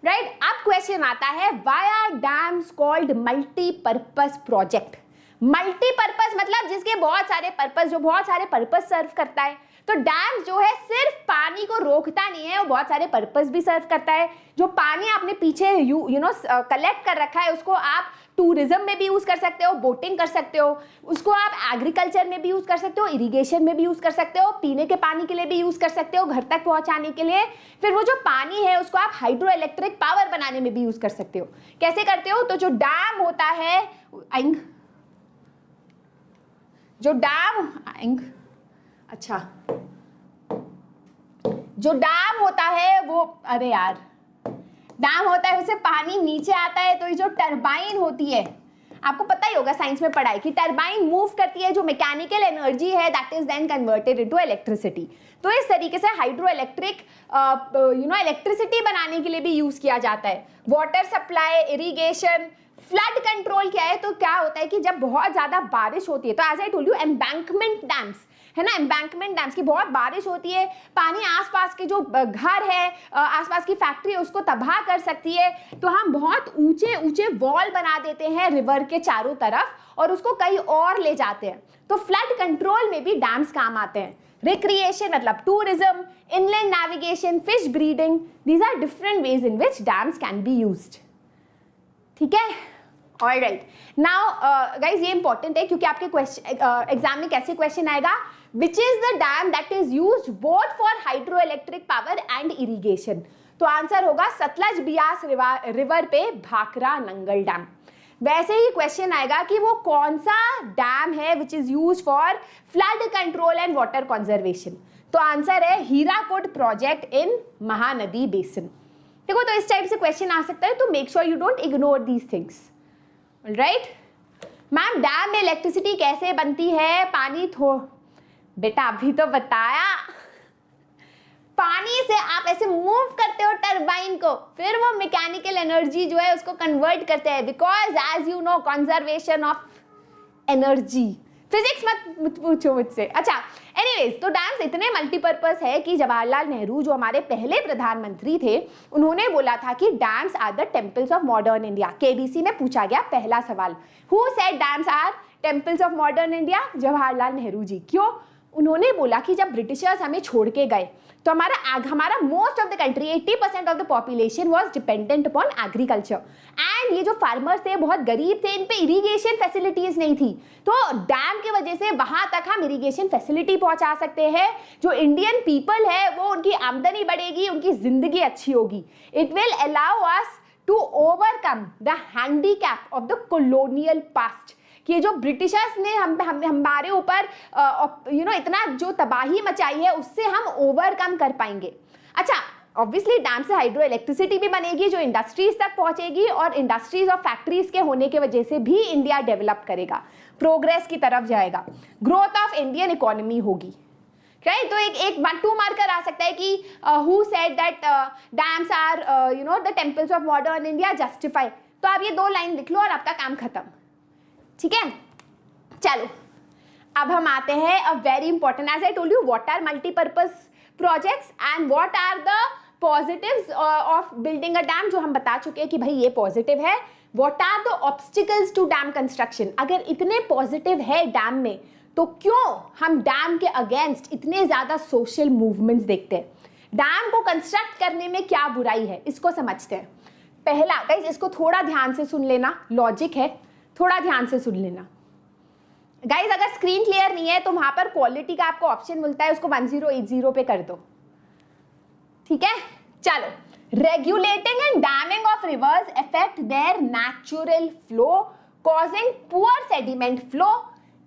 राइट। अब क्वेश्चन आता है, why are dams called multipurpose project? Multipurpose मतलब जिसके बहुत सारे पर्पस, जो बहुत सारे पर्पस सर्व करता है। तो डैम जो है सिर्फ पानी को रोकता नहीं है, वो बहुत सारे पर्पस भी सर्व करता है। जो पानी आपने पीछे यू नो कलेक्ट कर रखा है, उसको आप टूरिज्म में भी यूज कर सकते हो, बोटिंग कर सकते हो, उसको आप एग्रीकल्चर में भी यूज कर सकते हो, इरिगेशन में भी यूज कर सकते हो, पीने के पानी के लिए भी यूज कर सकते हो, घर तक पहुंचाने के लिए। फिर वो जो पानी है उसको आप हाइड्रो इलेक्ट्रिक पावर बनाने में भी यूज कर सकते हो। कैसे करते हो? तो जो डैम होता है, अच्छा, जो डैम होता है वो, अरे यार, डैम होता है उससे पानी नीचे आता है, तो ये जो टरबाइन होती है, आपको पता ही होगा साइंस में पढ़ाई कि टरबाइन मूव करती है, जो मैकेनिकल एनर्जी है that is then converted into electricity. तो इस तरीके से हाइड्रो इलेक्ट्रिक इलेक्ट्रिसिटी बनाने के लिए भी यूज किया जाता है। Water supply, irrigation, flood control क्या है? तो क्या होता है कि जब बहुत ज्यादा बारिश होती है, तो as I told you embankment dams है ना, एम्बैंकमेंट डैम्स की बहुत बारिश होती है, पानी आसपास के जो घर है, आसपास की फैक्ट्री है, उसको तबाह कर सकती है। तो हम बहुत ऊंचे ऊंचे वॉल बना देते हैं रिवर के चारों तरफ और उसको कहीं और ले जाते हैं। तो फ्लड कंट्रोल में भी डैम्स काम आते हैं। रिक्रिएशन मतलब tourism, inland navigation, fish breeding, these are different ways in which dams can be used, ठीक है। ऑलराइट, नाउ गाइज ये इंपॉर्टेंट है क्योंकि आपके एग्जाम में कैसे क्वेश्चन आएगा, which is the dam that is used both for hydro electric power and irrigation. तो आंसर होगा सतलज बियास रिवर पे भाखरा नंगल डैम। वैसे ही क्वेश्चन आएगा कि वो कौन सा डैम है which is used for flood control and water conservation. तो आंसर है Hirakud project in Mahanadi basin. देखो तो इस टाइप से क्वेश्चन आ सकता है, तो make sure you don't ignore these things. Right ma'am, dam में इलेक्ट्रिसिटी कैसे बनती है? पानी बेटा अभी तो बताया, पानी से आप ऐसे मूव करते हो टरबाइन को, फिर वो मैकेनिकल एनर्जी जो है उसको कन्वर्ट करते हैं, because as you know conservation of energy. Physics मत पूछो मुझसे। अच्छा एनीवेज, तो डैम्स इतने मल्टीपर्पज है कि जवाहरलाल नेहरू जो हमारे पहले प्रधानमंत्री थे, उन्होंने बोला था कि dams are the temples of modern India. KBC में पूछा गया पहला सवाल, who said dams are temples of modern India? Jawaharlal Nehru ji. क्यों? उन्होंने बोला कि जब ब्रिटिशर्स हमें छोड़ के गए तो हमारा most of the country 80% of the population was dependent upon agriculture, and ये जो फार्मर्स थे बहुत गरीब थे, इन पे इरिगेशन फैसिलिटीज नहीं थी। तो डैम की वजह से वहां तक हम इरिगेशन फैसिलिटी पहुंचा सकते हैं। जो इंडियन पीपल है वो उनकी आमदनी बढ़ेगी, उनकी जिंदगी अच्छी होगी। It will allow us to overcome the handicap of the colonial past, कि जो ब्रिटिशर्स ने हमारे ऊपर इतना जो तबाही मचाई है उससे हम ओवरकम कर पाएंगे। अच्छा ऑब्वियसली डैम से हाइड्रो इलेक्ट्रिसिटी भी बनेगी जो इंडस्ट्रीज तक पहुंचेगी, और इंडस्ट्रीज और फैक्ट्रीज के होने की वजह से भी इंडिया डेवलप करेगा, प्रोग्रेस की तरफ जाएगा, ग्रोथ ऑफ इंडियन इकोनॉमी होगी। राइट, तो एक 1-2 मार्कर आ सकता है कि who said that dams are the temples of modern India, justify. तो आप ये 2 लाइन लिख लो और आपका काम खत्म। ठीक है, चलो अब हम आते हैं a very important, as I told you what are multipurpose projects and what are the positives of building a dam, जो हम बता चुके हैं कि भाई ये पॉजिटिव है। What are the obstacles to dam construction? अगर इतने पॉजिटिव है डैम में, तो क्यों हम डैम के अगेंस्ट इतने ज्यादा सोशल मूवमेंट्स देखते हैं? डैम को कंस्ट्रक्ट करने में क्या बुराई है, इसको समझते हैं। पहला गाइस, इसको थोड़ा ध्यान से सुन लेना, लॉजिक है, थोड़ा ध्यान से सुन लेना। गाइस अगर स्क्रीन क्लियर नहीं है तो वहां पर क्वालिटी का आपको ऑप्शन मिलता है, उसको 1080 पे कर दो। ठीक है, चलो। Regulating and damming of reverse affect there natural flow, causing poor sediment flow,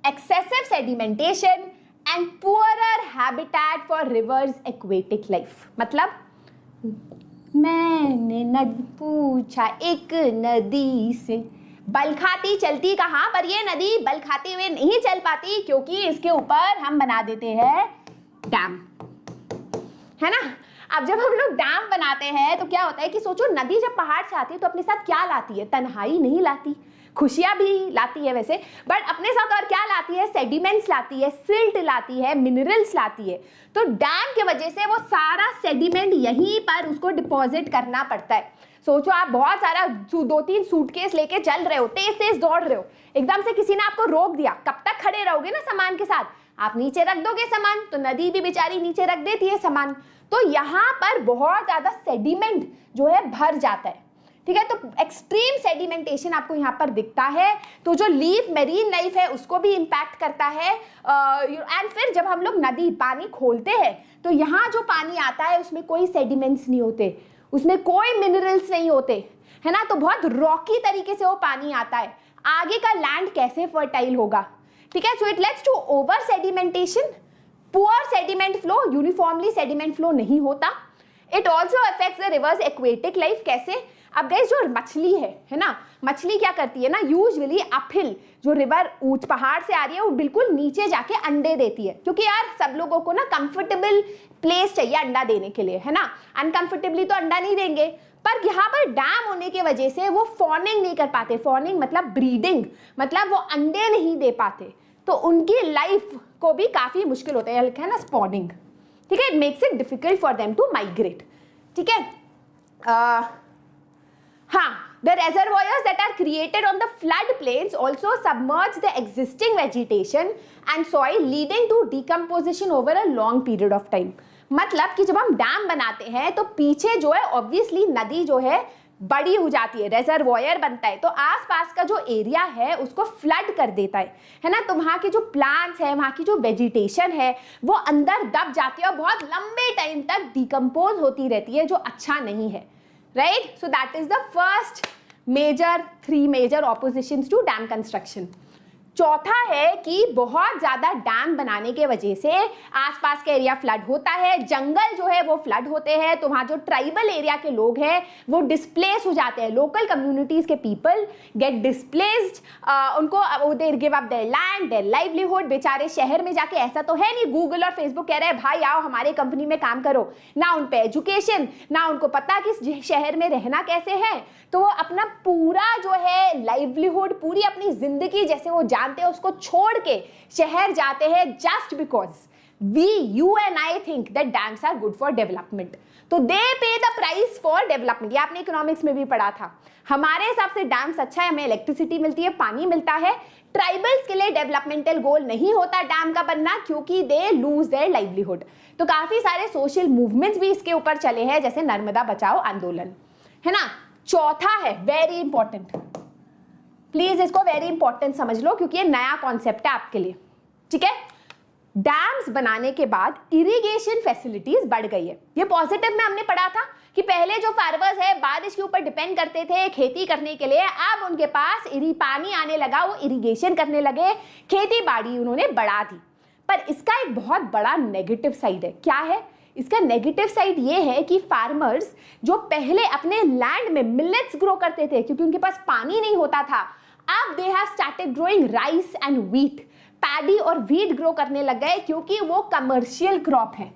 excessive sedimentation and poorer habitat for reverse aquatic life. मतलब मैंने पूछा एक नदी से, बल खाती चलती कहाँ पर ये नदी, बल खाते हुए नहीं चल पाती क्योंकि इसके ऊपर हम बना देते हैं डैम, है ना। अब जब हम लोग डैम बनाते हैं तो क्या होता है कि सोचो नदी जब पहाड़ से आती है तो अपने साथ क्या लाती है? तन्हाई नहीं लाती, खुशियां भी लाती है वैसे, बट अपने साथ और क्या लाती है? सेडिमेंट्स लाती है, सिल्ट लाती है, मिनरल्स लाती है। तो डैम की वजह से वो सारा सेडिमेंट यहीं पर उसको डिपॉजिट करना पड़ता है। सोचो आप बहुत सारा 2-3 सूटकेस लेके चल रहे हो, तेज तेज दौड़ रहे हो, एकदम से किसी ने आपको रोक दिया, कब तक खड़े रहोगे ना सामान के साथ? आप नीचे रख दोगे सामान, तो नदी भी बेचारी नीचे रख देती है सामान। तो यहाँ पर बहुत ज्यादा सेडिमेंट जो है भर जाता है। ठीक है, तो एक्सट्रीम सेडिमेंटेशन आपको यहाँ पर दिखता है। तो जो लीफ मेरीन लाइफ है उसको भी इम्पैक्ट करता है। एंड फिर जब हम लोग नदी पानी खोलते हैं तो यहाँ जो पानी आता है उसमें कोई सेडिमेंट्स नहीं होते, उसमें कोई मिनरल्स नहीं होते, है ना। तो बहुत रॉकी तरीके से वो पानी आता है, आगे का लैंड कैसे फर्टाइल होगा? ठीक है, so it leads to over sedimentation, poor sediment flow, uniformly sediment flow नहीं होता। It also affects the river's aquatic life. कैसे? अब गाइस जो मछली है ना, मछली क्या करती है ना, यूजुअली अपहिल जो रिवर ऊंच पहाड़ से आ रही है वो बिल्कुल नीचे जाके अंडे देती है, क्योंकि यार सब लोगों को ना कंफर्टेबल प्लेस चाहिए अंडा देने के लिए, है ना। अनकंफर्टेबली तो अंडा नहीं देंगे, पर यहाँ पर डैम होने की वजह से वो फॉर्निंग नहीं कर पाते। फॉर्निंग मतलब ब्रीडिंग, मतलब वो अंडे नहीं दे पाते, तो उनकी लाइफ को भी काफी मुश्किल होता है ना, स्पॉनिंग। ठीक है, it makes it difficult for them to migrate. ठीक है, हाँ, the reservoirs that are created on the flood plains also submerge the existing vegetation and soil, leading to decomposition over a long period of time. मतलब कि जब हम dam बनाते हैं तो पीछे जो है ऑब्वियसली नदी जो है बड़ी हो जाती है, रेजर्वॉयर बनता है, तो आसपास का जो एरिया है उसको फ्लड कर देता है ना। तो वहाँ के जो प्लांट्स है, वहाँ की जो वेजिटेशन है वो अंदर दब जाती है और बहुत लंबे टाइम तक डिकम्पोज होती रहती है, जो अच्छा नहीं है, right. So that is the first major, 3 major oppositions to dam construction. चौथा है कि बहुत ज्यादा डैम बनाने के वजह से आसपास का एरिया फ्लड होता है, जंगल जो है वो फ्लड होते हैं, तो वहां जो ट्राइबल एरिया के लोग हैं वो डिस्प्लेस हो जाते हैं, लोकल कम्युनिटीज के पीपल गेट डिस्प्लेस्ड, उनको they give up there land, their livelihood. बेचारे शहर में जाके, ऐसा तो है नहीं गूगल और फेसबुक कह रहे हैं भाई आओ हमारे कंपनी में काम करो, ना उन पे एजुकेशन, ना उनको पता कि शहर में रहना कैसे है, तो वो अपना पूरा जो है लाइवलीहुड, पूरी अपनी जिंदगी जैसे वो जानते हैं उसको छोड़ के शहर जाते हैं just because we, you and I think that dams are good for development. तो दे पे द प्राइस फॉर डेवलपमेंट। ये आपने इकोनॉमिक्स में भी पढ़ा था। हमारे हिसाब से डैम्स अच्छा है, हमें इलेक्ट्रिसिटी मिलती है, पानी मिलता है। ट्राइबल्स के लिए डेवलपमेंटल गोल नहीं होता डैम का बनना, क्योंकि दे लूज देयर लाइवलीहुड। तो काफी सारे सोशल मूवमेंट्स भी इसके ऊपर चले हैं, जैसे नर्मदा बचाओ आंदोलन, है ना। चौथा है वेरी इंपॉर्टेंट, प्लीज इसको वेरी इंपॉर्टेंट समझ लो क्योंकि ये नया कॉन्सेप्ट है आपके लिए, ठीक है। डैम्स बनाने के बाद इरिगेशन फैसिलिटीज बढ़ गई है। ये पॉजिटिव में हमने पढ़ा था कि पहले जो फार्मर्स है बारिश के ऊपर डिपेंड करते थे खेती करने के लिए, अब उनके पास पानी आने लगा, वो इरिगेशन करने लगे, खेती बाड़ी उन्होंने बढ़ा दी। पर इसका एक बहुत बड़ा नेगेटिव साइड है। क्या है इसका नेगेटिव साइड? ये है कि फार्मर्स जो पहले अपने लैंड में मिलेट्स ग्रो करते थे क्योंकि उनके पास पानी नहीं होता था, अब they have started growing rice and wheat, paddy और व्हीट ग्रो करने लग गए क्योंकि वो कमर्शियल क्रॉप है,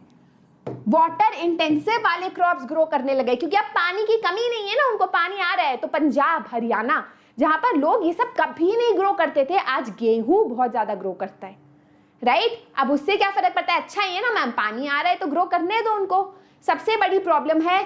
वाटर इंटेंसिव वाले क्रॉप्स ग्रो करने लगे क्योंकि अब पानी की कमी नहीं है ना, उनको पानी आ रहा है। तो पंजाब, हरियाणा, जहां पर लोग ये सब कभी नहीं ग्रो करते थे, आज गेहूं बहुत ज्यादा ग्रो करता है, राइट। अब उससे क्या फर्क पड़ता है? अच्छा ही है ना मैम, पानी आ रहा है तो ग्रो करने दो उनको। सबसे बड़ी प्रॉब्लम है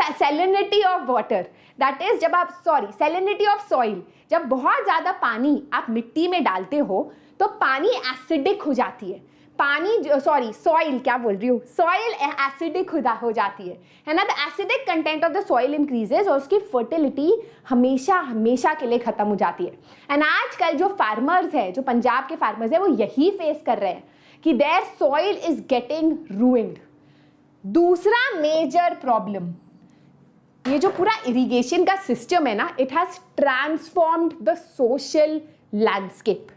salinity of water, that is जब आप सैलिनिटी ऑफ सॉइल, जब बहुत ज्यादा पानी आप मिट्टी में डालते हो तो पानी एसिडिक हो जाती है, सॉइल क्या बोल रही हूँ, सॉइल एसिडिक हो जाती है ना। The acidic content of the soil increases और उसकी फर्टिलिटी हमेशा के लिए खत्म हो जाती है। एंड आजकल जो फार्मर्स है, जो पंजाब के फार्मर्स है, वो यही फेस कर रहे हैं कि their soil is getting ruined. दूसरा मेजर प्रॉब्लम, ये जो पूरा इरिगेशन का सिस्टम है ना, it has transformed the social landscape.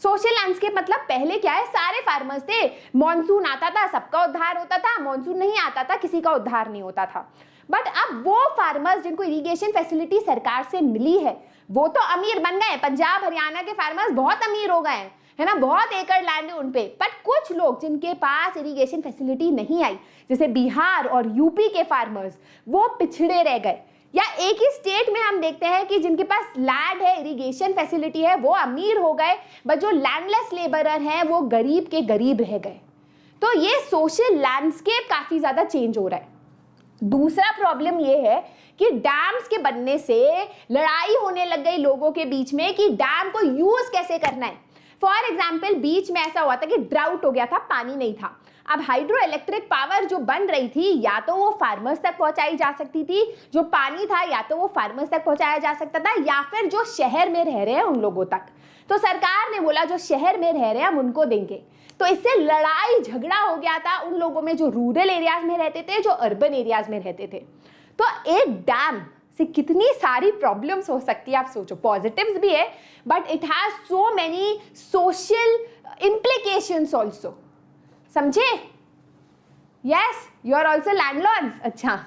Social landscape मतलब पहले क्या है, सारे फार्मर्स थे, मॉनसून आता था सबका उद्धार होता था, मॉनसून नहीं आता था किसी का उद्धार नहीं होता था। बट अब वो फार्मर्स जिनको इरिगेशन फैसिलिटी सरकार से मिली है वो तो अमीर बन गए। पंजाब हरियाणा के फार्मर्स बहुत अमीर हो गए है ना, बहुत एकड़ लैंड है उनपे। बट कुछ लोग जिनके पास इरिगेशन फैसिलिटी नहीं आई, जैसे बिहार और यूपी के फार्मर्स, वो पिछड़े रह गए। या एक ही स्टेट में हम देखते हैं कि जिनके पास लैंड है, इरिगेशन फैसिलिटी है, वो अमीर हो गए, बट जो लैंडलेस लेबरर हैं वो गरीब के गरीब रह गए। तो ये सोशल लैंडस्केप काफी ज्यादा चेंज हो रहा है। दूसरा प्रॉब्लम ये है कि डैम्स के बनने से लड़ाई होने लग गई लोगों के बीच में कि डैम को यूज कैसे करना है। फॉर एग्जाम्पल, बीच में ऐसा हुआ था कि ड्राउट हो गया था, पानी नहीं था। अब हाइड्रो इलेक्ट्रिक पावर जो बन रही थी, या तो वो फार्मर्स तक पहुंचाई जा सकती थी, जो पानी था या तो वो फार्मर्स तक पहुंचाया जा सकता था, या फिर जो शहर में रह रहे हैं उन लोगों तक। तो सरकार ने बोला जो शहर में रह रहे हैं हम उनको देंगे। तो इससे लड़ाई झगड़ा हो गया था उन लोगों में जो रूरल एरियाज में रहते थे, जो अर्बन एरियाज में रहते थे। तो एक डैम से कितनी सारी प्रॉब्लम्स हो सकती है आप सोचो। पॉजिटिव्स भी है but it has so many social implications also, समझे? Yes, you are also landlords. अच्छा,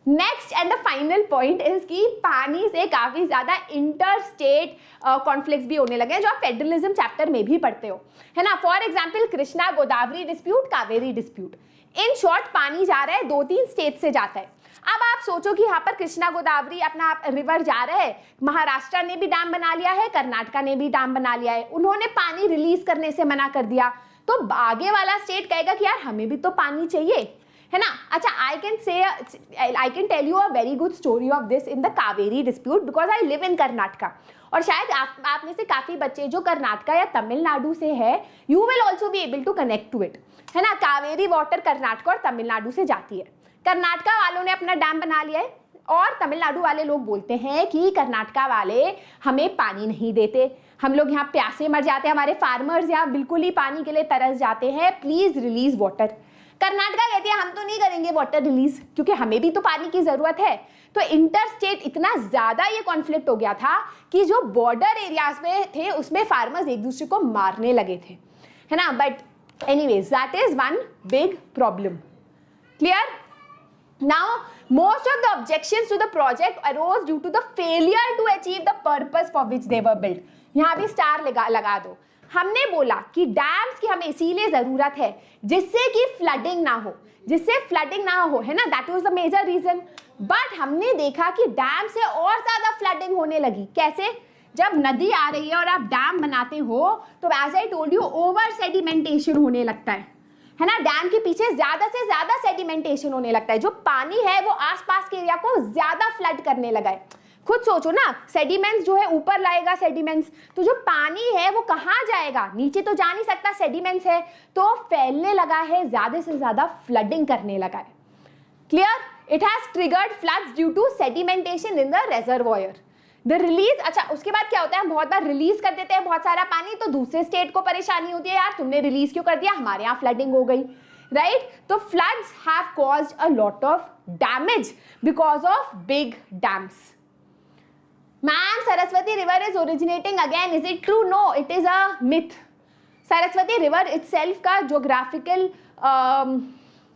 next and the final point is कि पानी से काफी ज्यादा इंटर स्टेट कॉन्फ्लिक्ट्स भी होने लगे हैं, जो आप फेडरलिज्म चैप्टर में भी पढ़ते हो, है ना। For example, Krishna Godavari dispute, Kaveri dispute. In short पानी जा रहा है 2-3 स्टेट से जाता है। अब आप सोचो कि यहाँ पर कृष्णा गोदावरी अपना रिवर जा रहा है, महाराष्ट्र ने भी डैम बना लिया है, कर्नाटका ने भी डैम बना लिया है, उन्होंने पानी रिलीज करने से मना कर दिया, तो आगे वाला स्टेट कहेगा कि यार हमें भी तो पानी चाहिए, है ना। अच्छा, I can tell you a very good story of this in the Kaveri dispute because I live in Karnataka. और शायद आप में से काफी बच्चे जो कर्नाटका या तमिलनाडु से है, you will also be able to connect to it, है ना। कावेरी वाटर कर्नाटका और तमिलनाडु से जाती है। कर्नाटका वालों ने अपना डैम बना लिया है और तमिलनाडु वाले लोग बोलते हैं कि कर्नाटका वाले हमें पानी नहीं देते, हम लोग यहाँ प्यासे मर जाते हैं, हमारे फार्मर्स यहाँ बिल्कुल ही पानी के लिए तरस जाते हैं, प्लीज रिलीज वाटर। कर्नाटका कहती है हम तो नहीं करेंगे वाटर रिलीज क्योंकि हमें भी तो पानी की जरूरत है। तो इंटर स्टेट इतना ज्यादा ये कॉन्फ्लिक्ट हो गया था कि जो बॉर्डर एरियाज में थे उसमें फार्मर्स एक दूसरे को मारने लगे थे, है ना। But anyways that is one big problem. Clear? Now, most of the objections to the project arose due to the failure to achieve the purpose for which they were built. यहाँ भी स्टार लगा दो। हमने बोला कि dams की हमें इसीलिए जरूरत है जिससे कि फ्लडिंग ना हो, है ना, that was the major reason. But हमने देखा कि डैम से और ज्यादा फ्लडिंग होने लगी। कैसे? जब नदी आ रही है और आप डैम बनाते हो तो as I told you over sedimentation होने लगता है ना। डैम के पीछे ज्यादा से ज्यादा सेडिमेंटेशन होने लगता है, जो पानी है वो आसपास के एरिया को ज्यादा फ्लड करने लगा है। खुद सोचो ना, सेडिमेंट्स जो है ऊपर लाएगा सेडिमेंट्स, तो जो पानी है वो कहाँ जाएगा? नीचे तो जा नहीं सकता, सेडिमेंट्स है, तो फैलने लगा है, ज्यादा से ज्यादा फ्लडिंग करने लगा है। Clear? It has triggered floods due to sedimentation in the reservoir. The release, अच्छा उसके बाद क्या होता है, बहुत बार रिलीज कर देते हैं बहुत सारा पानी, तो दूसरे स्टेट को परेशानी होती है, यार तुमने रिलीज क्यों कर दिया, हमारे यहाँ फ्लडिंग हो गई, राइट। तो floods have caused a lot of damage because of big dams. Ma'am Saraswati river is originating again, is it true? No, it is a myth. Saraswati river itself का ज्योग्राफिकल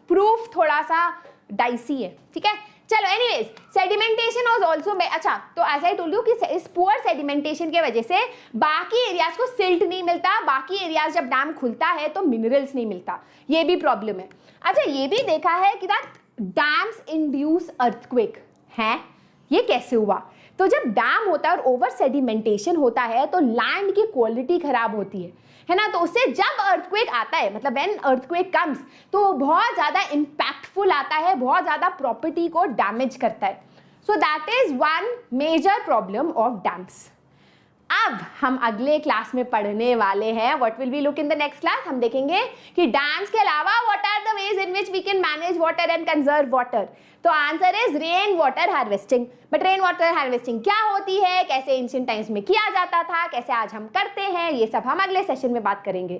प्रूफ थोड़ा सा डाइसी है, ठीक है। चलो एनीवेज, सेडिमेंटेशन वाज आल्सो, अच्छा तो as I told you कि इस पुअर सेडिमेंटेशन के वजह से बाकी एरियाज को सिल्ट नहीं मिलता, बाकी एरियाज जब डैम खुलता है तो मिनरल्स नहीं मिलता, ये भी प्रॉब्लम है। अच्छा ये भी देखा है कि दैट डैम्स इंड्यूस अर्थक्वेक है, ये कैसे हुआ? तो जब डैम होता है और ओवर सेडिमेंटेशन होता है तो लैंड की क्वालिटी खराब होती है ना। तो उससे जब अर्थक्वेक आता है, मतलब व्हेन अर्थक्वेक कम्स, तो बहुत ज्यादा इंपैक्टफुल आता है, बहुत ज्यादा प्रॉपर्टी को डैमेज करता है। So that is one major problem of dams. अब हम अगले क्लास में पढ़ने वाले हैं, what will we look in the next class, हम देखेंगे कि डैम्स के अलावा what are the ways in which we can manage water and conserve water. तो answer is rain water harvesting. But rain water harvesting क्या होती है, कैसे एंशिएंट टाइम्स में किया जाता था, कैसे आज हम करते हैं, ये सब हम अगले सेशन में बात करेंगे।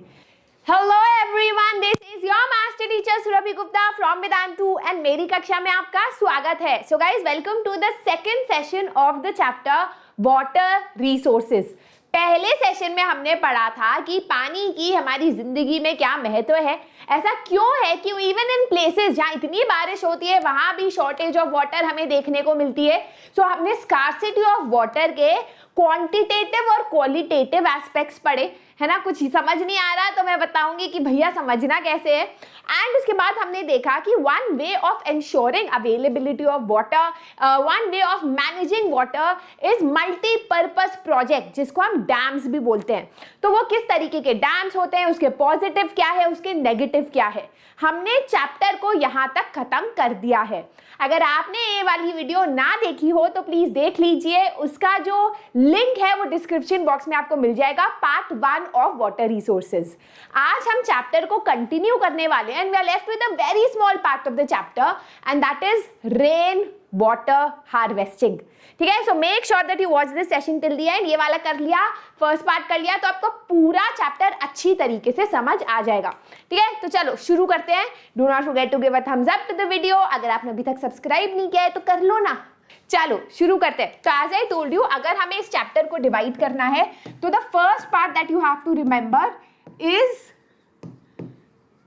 Hello everyone, this is your master teacher Surabhi Gupta from Vedantu and मेरी कक्षा में आपका स्वागत है। So guys, welcome to the second session of the chapter water resources. पहले सेशन में हमने पढ़ा था कि पानी की हमारी जिंदगी में क्या महत्व है, ऐसा क्यों है कि इवन इन प्लेसेस जहाँ इतनी बारिश होती है वहां भी शॉर्टेज ऑफ वाटर हमें देखने को मिलती है। सो हमने स्कार्सिटी ऑफ वाटर के क्वांटिटेटिव और क्वालिटेटिव एस्पेक्ट्स पढ़े, है ना। कुछ समझ नहीं आ रहा तो मैं बताऊंगी कि भैया समझना कैसे है। एंड उसके बाद हमने देखा कि one way of ensuring availability of water, one way of managing water is multipurpose project, जिसको हम डैम्स भी बोलते हैं। तो वो किस तरीके के डैम्स होते हैं, उसके पॉजिटिव क्या है, उसके नेगेटिव क्या है, हमने चैप्टर को यहाँ तक खत्म कर दिया है। अगर आपने ये वाली वीडियो ना देखी हो तो प्लीज देख लीजिए, उसका जो लिंक है वो डिस्क्रिप्शन बॉक्स में आपको मिल जाएगा, पार्ट 1 ऑफ वाटर रिसोर्सेज। आज हम चैप्टर को कंटिन्यू करने वाले हैं and we are left with a very small part of the chapter and that is rain water harvesting. ठीक है, so make sure that you watch this session till the end. ये वाला कर लिया, फर्स्ट पार्ट कर लिया तो आपको पूरा चैप्टर अच्छी तरीके से समझ आ जाएगा। ठीक है, तो चलो शुरू करते हैं। Do not forget to give a thumbs up to the video. अगर आपने अभी तक सब्सक्राइब नहीं किया है तो कर लो ना। चलो शुरू करते हैं। तो एज आई टोल्ड यू, अगर हमें इस चैप्टर को डिवाइड करना है तो the first part that you have to remember is,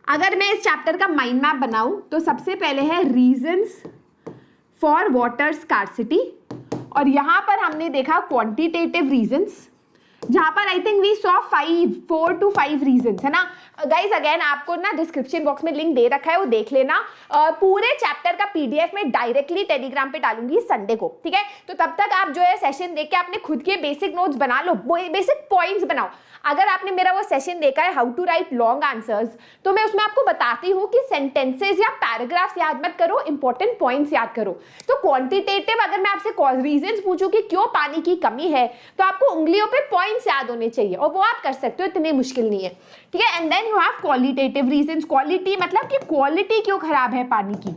अगर मैं इस चैप्टर का माइंड मैप बनाऊं तो सबसे पहले है रीजंस फॉर वाटर स्कार्सिटी, और यहां पर हमने देखा क्वांटिटेटिव रीजंस, जहां पर I think we saw 4 to 5 reasons, है ना गाइज। अगेन आपको ना डिस्क्रिप्शन बॉक्स में लिंक दे रखा है, वो देख लेना। पूरे चैप्टर का पीडीएफ में डायरेक्टली टेलीग्राम पे डालूंगी संडे को। ठीक है, तो तब तक आप जो है सेशन देख के आपने खुद के बेसिक नोट्स बना लो, बेसिक पॉइंट्स बनाओ। अगर आपने मेरा वो सेशन देखा है how to write long answers, तो मैं उसमें आपको बताती हूँ कि सेंटेंसेज या पैराग्राफ्स याद मत करो, इंपॉर्टेंट पॉइंट्स याद करो। तो क्वांटिटेटिव, अगर मैं आपसे रीजंस पूछूं कि क्यों पानी की कमी है, तो आपको उंगलियों पे पॉइंट्स याद होने चाहिए और वो आप कर सकते हो, इतनी मुश्किल नहीं है। ठीक है, and then you have qualitative reasons. Quality मतलब कि क्वालिटी क्यों खराब है पानी की,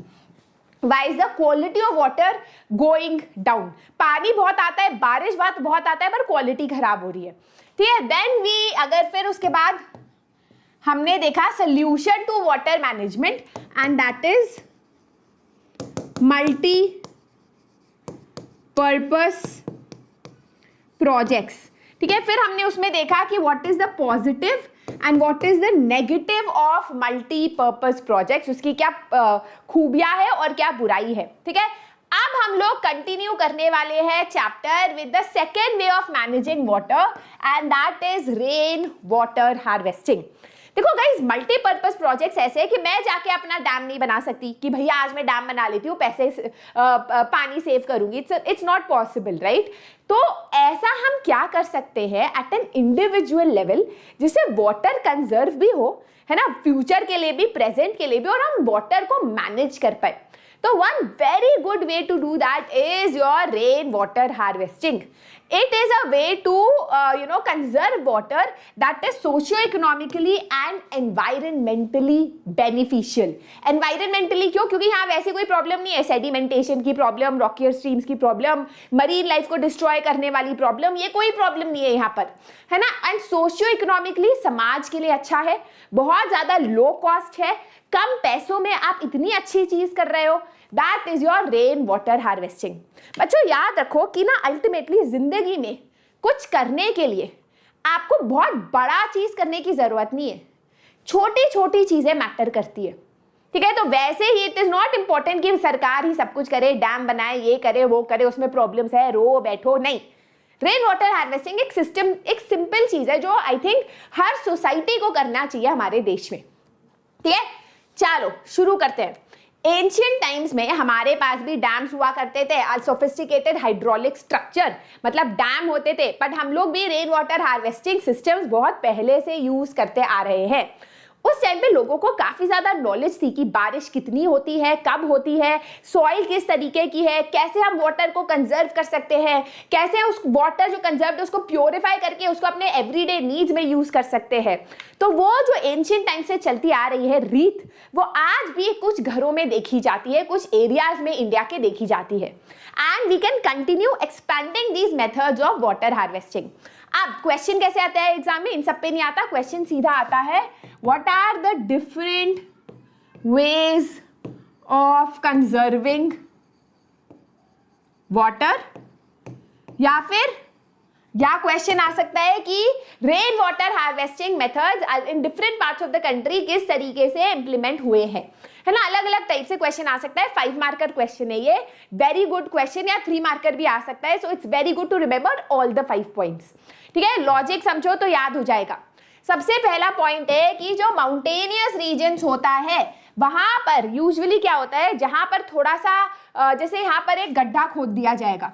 Why is the quality of water going down? पानी बहुत आता है, बारिश बहुत आता है, पर क्वालिटी खराब हो रही है, ठीक है। देन वी अगर फिर उसके बाद हमने देखा solution to water management, and that is multi purpose projects, ठीक है। फिर हमने उसमें देखा कि what is the positive and what is the negative of multipurpose projects, उसकी क्या खूबियां है और क्या बुराई है, ठीक है। अब हम लोग कंटिन्यू करने वाले हैं chapter with the second way of managing water, and that is rain water harvesting. देखो गाइस, मल्टीपर्पज प्रोजेक्ट्स ऐसे है कि मैं जाके अपना डैम नहीं बना सकती कि भैया आज मैं डैम बना लेती हूँ, पैसे पानी सेव करूंगी, इट्स नॉट पॉसिबल, राइट। तो ऐसा हम क्या कर सकते हैं एट एन इंडिविजुअल लेवल, जिससे वाटर कंजर्व भी हो, है ना, फ्यूचर के लिए भी, प्रेजेंट के लिए भी, और हम वाटर को मैनेज कर पाए। तो one very good way to do that is your rain water harvesting. It is a way to conserve water that is socio-economically and environmentally beneficial. Environmentally क्यों? क्योंकि यहाँ वैसे कोई प्रॉब्लम नहीं है, सेडिमेंटेशन की प्रॉब्लम, रॉकियर स्ट्रीम्स की प्रॉब्लम, मरीन लाइफ को डिस्ट्रॉय करने वाली प्रॉब्लम, ये कोई प्रॉब्लम नहीं है यहाँ पर, है ना। एंड सोशियो इकोनॉमिकली समाज के लिए अच्छा है, बहुत ज्यादा लो कॉस्ट है, कम पैसों में आप इतनी अच्छी चीज कर रहे हो, that is your rain water harvesting. बच्चों याद रखो कि ना अल्टीमेटली जिंदगी में कुछ करने के लिए आपको बहुत बड़ा चीज करने की जरूरत नहीं है, छोटी छोटी चीजें मैटर करती है, ठीक है। तो वैसे ही इट इज नॉट इंपॉर्टेंट कि सरकार ही सब कुछ करे, डैम बनाए, ये करे वो करे, उसमें प्रॉब्लम्स है, रो बैठो, नहीं। रेन वाटर हार्वेस्टिंग एक सिस्टम, एक सिंपल चीज है जो आई थिंक हर सोसाइटी को करना चाहिए हमारे देश में, ठीक है। चलो शुरू करते हैं। एंशियंट टाइम्स में हमारे पास भी डैम्स हुआ करते थे, सोफिस्टिकेटेड हाइड्रोलिक स्ट्रक्चर, मतलब डैम होते थे, बट हम लोग भी रेन वाटर हार्वेस्टिंग सिस्टम्स बहुत पहले से यूज करते आ रहे हैं। उस टाइम पे लोगों को काफी ज्यादा नॉलेज थी कि बारिश कितनी होती है, कब होती है, सॉइल किस तरीके की है, कैसे हम वाटर को कंजर्व कर सकते हैं, कैसे उस वाटर जो कंजर्व है उसको प्योरीफाई करके उसको अपने एवरीडे नीड्स में यूज कर सकते हैं। तो वो जो एंशिएंट टाइम से चलती आ रही है रीत, वो आज भी कुछ घरों में देखी जाती है, कुछ एरियाज में इंडिया के देखी जाती है, and we can continue expanding these methods of water harvesting. अब क्वेश्चन कैसे आता है एग्जाम में? इन सब पे नहीं आता, क्वेश्चन सीधा आता है what are the different ways of conserving water, या क्वेश्चन आ सकता है कि rain water harvesting methods in different parts of the country किस तरीके से इंप्लीमेंट हुए हैं, है ना। अलग अलग टाइप से क्वेश्चन आ सकता है। 5 मार्कर क्वेश्चन है ये, वेरी गुड क्वेश्चन, या 3 मार्कर भी आ सकता है। So it's very good to remember all the 5 points, ठीक है। लॉजिक समझो तो याद हो जाएगा। सबसे पहला पॉइंट है कि जो माउंटेनियस रीजन्स होता है वहां पर यूजुअली क्या होता है, जहां पर थोड़ा सा जैसे यहाँ पर एक गड्ढा खोद दिया जाएगा,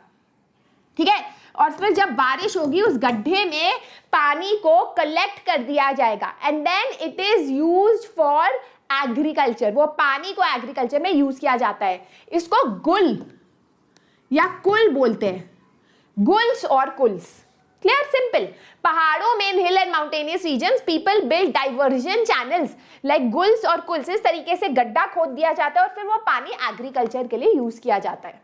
ठीक है, और फिर जब बारिश होगी उस गड्ढे में पानी को कलेक्ट कर दिया जाएगा, and then it is used for agriculture. वो पानी को एग्रीकल्चर में यूज किया जाता है। इसको गुल या कुल बोलते हैं, गुल्स और कुल्स, क्लियर, सिंपल। पहाड़ों में, in hill and mountainous regions, people build diversion channels like guls और कुल्स। इस तरीके से गड्ढा खोद दिया जाता है और फिर वो पानी एग्रीकल्चर के लिए यूज किया जाता है।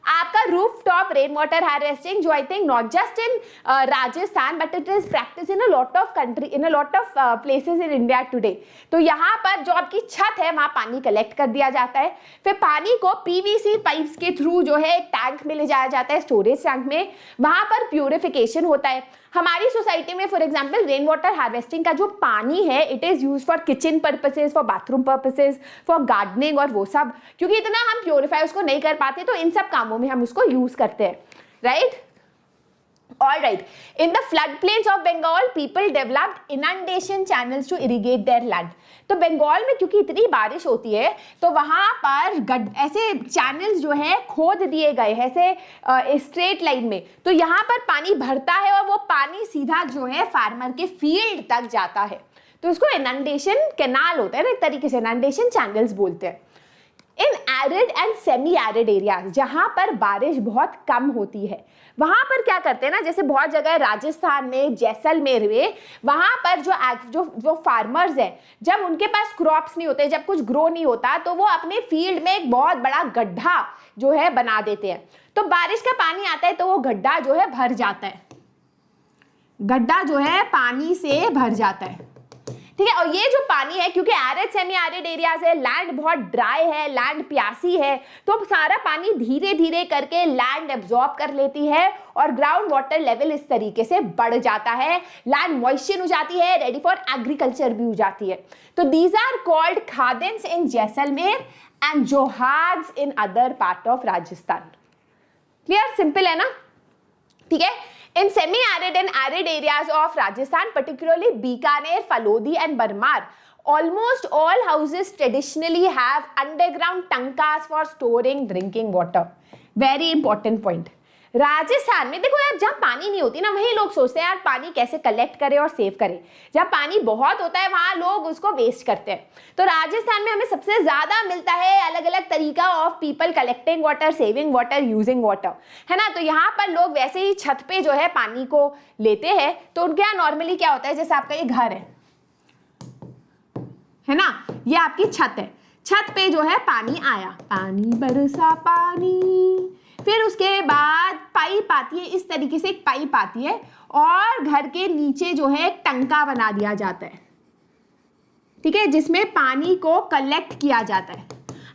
आपका roof top rain water harvesting, जो I think not just in Rajasthan but it is practice in a lot of country, in a lot of places in India today. तो यहाँ पर जो आपकी छत है वहां पानी कलेक्ट कर दिया जाता है, फिर पानी को पीवीसी पाइप्स के थ्रू जो है एक टैंक में ले जाया जाता है, स्टोरेज टैंक में, वहां पर प्यूरिफिकेशन होता है। हमारी सोसाइटी में for example rain water harvesting का जो पानी है it is used for kitchen purposes, for bathroom purposes, for gardening और वो सब, क्योंकि इतना हम प्योरीफाई उसको नहीं कर पाते, तो इन सब कामों में हम उसको यूज करते हैं, right. All right. In the floodplains of Bengal, people developed inundation channels to irrigate their land. तो बंगाल में क्योंकि इतनी बारिश होती है तो वहां पर ऐसे चैनल्स जो है खोद दिए गए हैं ऐसे स्ट्रेट लाइन में, तो यहाँ पर पानी भरता है और वो पानी सीधा जो है फार्मर के फील्ड तक जाता है। तो इसको इनंडेशन कैनाल होता है ना, एक तरीके से इनंडेशन चैनल्स बोलते हैं। इन arid and semi arid areas, जहां पर बारिश बहुत कम होती है, वहां पर क्या करते हैं ना, जैसे बहुत जगह राजस्थान में, जैसलमेर में, वहां पर जो फार्मर्स हैं, जब उनके पास क्रॉप्स नहीं होते, जब कुछ ग्रो नहीं होता, तो वो अपने फील्ड में एक बहुत बड़ा गड्ढा जो है बना देते हैं। तो बारिश का पानी आता है तो वो गड्ढा जो है भर जाता है, गड्ढा जो है पानी से भर जाता है, ठीक है। और ये जो पानी है, क्योंकि एरिड सेमी एरिड एरियाज है, लैंड बहुत ड्राई है, लैंड प्यासी है, तो सारा पानी धीरे धीरे करके लैंड एब्जॉर्ब कर लेती है और ग्राउंड वाटर लेवल इस तरीके से बढ़ जाता है, लैंड मॉइस्चर हो जाती है, रेडी फॉर एग्रीकल्चर भी हो जाती है। तो these are called khadins in Jaisalmer and johads in other part of Rajasthan. Clear, simple है ना, ठीक है। In semi-arid and arid areas of Rajasthan, particularly Bikaner, Falodi and Barmar, almost all houses traditionally have underground tankas for storing drinking water. Very important point. Rajasthan में देखो यार, जहाँ पानी नहीं होती ना, वहीं लोग सोचते हैं यार पानी कैसे कलेक्ट करें और सेव करें। जहाँ पानी बहुत होता है वहाँ लोग उसको वेस्ट करते हैं। तो राजस्थान में हमें सबसे ज़्यादा मिलता है अलग अलग तरीका of people collecting water, saving water, using water, है ना। तो यहाँ पर लोग वैसे ही छत पे जो है पानी को लेते हैं। तो उनके यहाँ नॉर्मली क्या होता है, जैसे आपका ये घर है ना, ये आपकी छत है, छत पे जो है पानी आया, पानी बरसा पानी, फिर उसके बाद पाइप आती है, इस तरीके से एक पाइप आती है और घर के नीचे जो है एक टंका बना दिया जाता है, ठीक है, जिसमें पानी को कलेक्ट किया जाता है।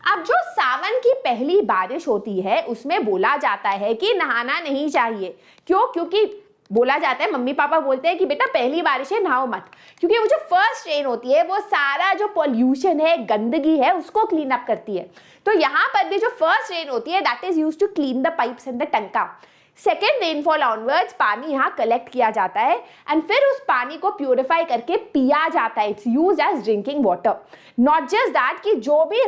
अब जो सावन की पहली बारिश होती है उसमें बोला जाता है कि नहाना नहीं चाहिए। क्यों? क्योंकि बोला जाता है, मम्मी पापा बोलते हैं कि बेटा पहली बारिश है, नहाओ मत, क्योंकि वो जो फर्स्ट रेन होती है वो सारा जो पॉल्यूशन है, गंदगी है, उसको क्लीन अप करती है। तो यहाँ पर भी जो फर्स्ट रेन होती है that is used to clean the pipes and the tanka. Second rainfall onwards पानी यहाँ कलेक्ट किया जाता है एंड फिर उस पानी को प्यूरिफाई करके पिया जाता है। It's used as drinking water. Not just that, कि जो भी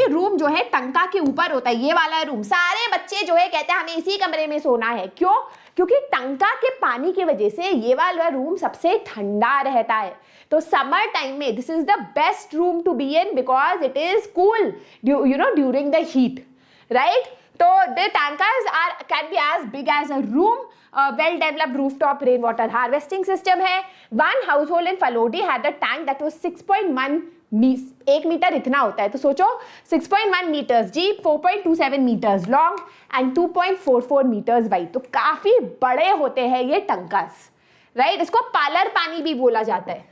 रूम जो है टंका के ऊपर होता है, ये वाला रूम, सारे बच्चे जो है कहते हैं हमें इसी कमरे में सोना है। क्यों? क्योंकि टंका के पानी की वजह से ये वाला रूम सबसे ठंडा रहता है। तो समर टाइम में this is the best room to be in because it is cool during the heat, right. तो the tankas can be as big as a room. Well developed rooftop rainwater harvesting system है। One household in Falodi had a tank that was 6.1 1 metre इतना होता है। तो सोचो 6.1 metres deep, 4.27 metres long and 2.44 metres wide. तो काफी बड़े होते हैं ये टंकास, राइट। इसको पालर पानी भी बोला जाता है।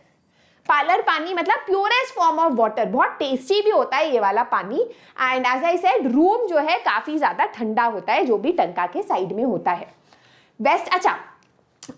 पालर पानी मतलब प्योरेस्ट फॉर्म ऑफ वाटर, बहुत टेस्टी भी होता है ये वाला पानी। And as I said, room जो है काफी ज्यादा ठंडा होता है जो भी टंका के साइड में होता है। बेस्ट। अच्छा,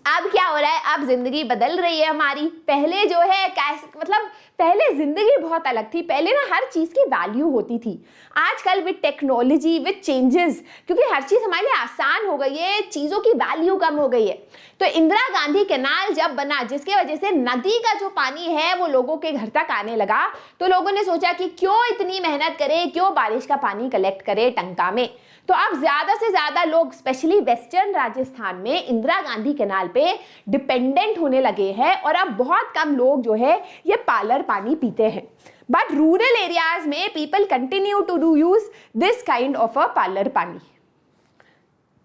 अब क्या हो रहा है, अब जिंदगी बदल रही है हमारी। पहले जो है मतलब पहले जिंदगी बहुत अलग थी। पहले ना हर चीज की वैल्यू होती थी। आजकल विद टेक्नोलॉजी, विद चेंजेस, क्योंकि हर चीज हमारे लिए आसान हो गई है, चीजों की वैल्यू कम हो गई है। तो इंदिरा गांधी कैनाल जब बना, जिसके वजह से नदी का जो पानी है वो लोगों के घर तक आने लगा, तो लोगों ने सोचा कि क्यों इतनी मेहनत करें, क्यों बारिश का पानी कलेक्ट करें टंका में। तो अब ज्यादा से ज्यादा लोग स्पेशली वेस्टर्न राजस्थान में इंदिरा गांधी कैनाल पे डिपेंडेंट होने लगे हैं और अब बहुत कम लोग जो है ये पालर पानी पीते हैं। बट रूरल एरियाज में people continue to do use this kind of a palar pani.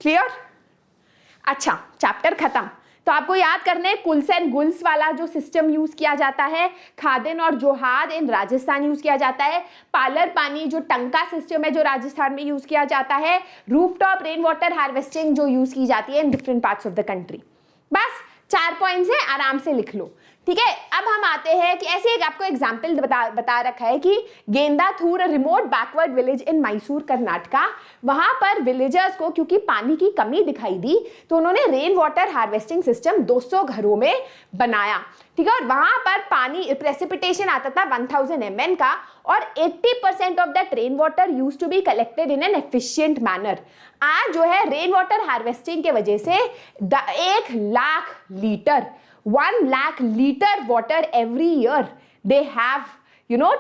Clear? अच्छा, चैप्टर खत्म। तो आपको याद करना है कुल्स एंड गुल्स वाला जो सिस्टम यूज किया जाता है, खादिन और जोहार इन राजस्थान यूज किया जाता है, पालर पानी जो टंका सिस्टम है जो राजस्थान में यूज किया जाता है, रूफटॉप रेन वाटर हार्वेस्टिंग जो यूज की जाती है इन different parts of the country. बस 4 पॉइंट्स है, आराम से लिख लो, ठीक है। अब हम आते हैं कि ऐसे एक आपको एग्जाम्पल बता रखा है कि Gendathur, remote backward village in Mysore Karnataka, वहां पर विलेजर्स को क्योंकि पानी की कमी दिखाई दी तो उन्होंने रेन वाटर हार्वेस्टिंग सिस्टम 200 घरों में बनाया, ठीक है। और वहां पर पानी प्रेसिपिटेशन आता था 1000 mn का और 80% of that rain water used to be collected in an efficient manner. आज जो है रेन वाटर हार्वेस्टिंग के वजह से 1 lakh litre water every year they have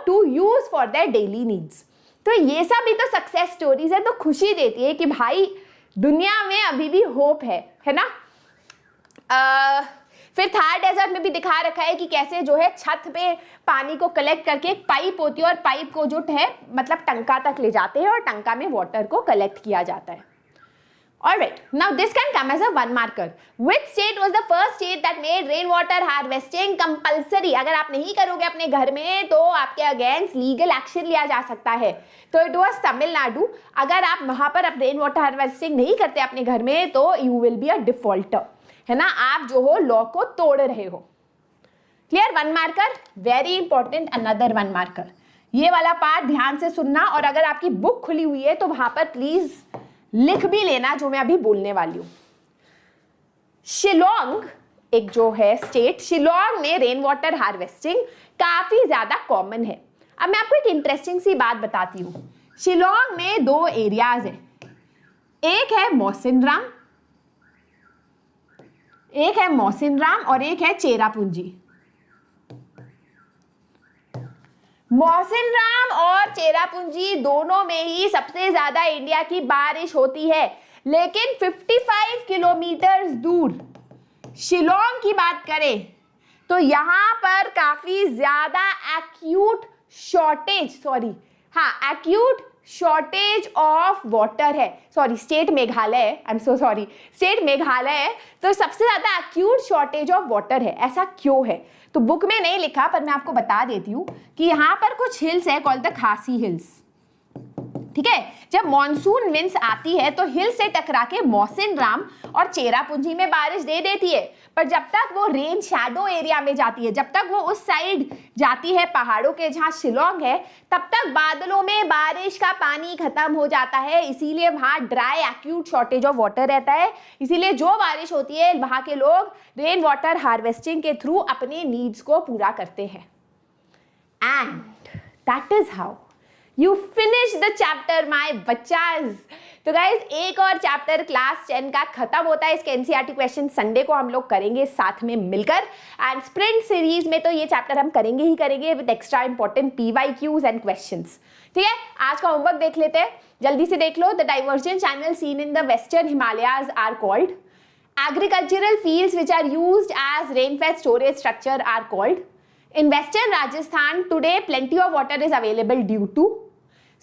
to use for their daily needs। तो ये सब भी तो सक्सेस स्टोरीज है, तो खुशी देती है कि भाई दुनिया में अभी भी होप है ना। फिर थार डेजर्ट में भी दिखा रखा है कि कैसे जो है छत पे पानी को कलेक्ट करके एक पाइप होती है और पाइप को जो है मतलब टंका तक ले जाते हैं और टंका में वाटर को कलेक्ट किया जाता है. Alright, now this can come as a one marker. Which state was the first state that made rainwater harvesting compulsory? अगर आप नहीं करोगे अपने घर में तो आपके अगेंस्ट लीगल एक्शन लिया जा सकता है. तो इट वॉज तमिलनाडु. अगर आप वहां पर अब रेन वाटर हार्वेस्टिंग नहीं करते अपने घर में तो you will be a defaulter, है ना, आप जो हो लॉ को तोड़ रहे हो. Clear? One marker very important. Another one marker, ये वाला पार्ट ध्यान से सुनना और अगर आपकी बुक खुली हुई है तो वहां पर प्लीज लिख भी लेना जो मैं अभी बोलने वाली हूं. शिलोंग एक जो है स्टेट, शिलोंग में रेन वाटर हार्वेस्टिंग काफी ज्यादा कॉमन है. अब मैं आपको एक इंटरेस्टिंग सी बात बताती हूं. शिलोंग में 2 एरियाज हैं, एक है मौसिनराम और एक है चेरापूंजी. मौसिनराम और चेरापूंजी दोनों में ही सबसे ज्यादा इंडिया की बारिश होती है, लेकिन 55 किलोमीटर दूर शिलोंग की बात करें तो यहां पर काफी ज्यादा एक्यूट शॉर्टेज ऑफ वाटर है. सॉरी, स्टेट मेघालय है, I am so sorry, state Meghalaya है. तो सबसे ज्यादा एक्यूट शॉर्टेज ऑफ वाटर है. ऐसा क्यों है? तो बुक में नहीं लिखा पर मैं आपको बता देती हूँ कि यहाँ पर कुछ हिल्स है कॉल्ड द खासी हिल्स. ठीक है, जब मॉनसून विंड्स आती है तो हिल से टकरा के मौसिनराम और चेरापूंजी में बारिश दे देती है, पर जब तक वो रेन शैडो एरिया में जाती है, जब तक वो उस साइड जाती है पहाड़ों के जहां शिलोंग है, तब तक बादलों में बारिश का पानी खत्म हो जाता है. इसीलिए वहां dry acute shortage of water रहता है. इसीलिए जो बारिश होती है वहां के लोग रेन वाटर हार्वेस्टिंग के थ्रू अपने नीड्स को पूरा करते हैं. And that is how You finish the chapter, my बच्चास. तो गाइज एक और चैप्टर क्लास 10 का खत्म होता है. इसके एनसीईआरटी क्वेश्चन संडे को हम लोग करेंगे साथ में मिलकर. एंड स्प्रिंट सीरीज में तो ये चैप्टर हम करेंगे ही करेंगे with extra important PYQs and questions. ठीक है, आज का होमवर्क देख लेते हैं, जल्दी से देख लो. The divergent channel seen in the western Himalayas are called. Agricultural fields which are used as rainfed storage structure are called. In western Rajasthan today plenty of water is available due to.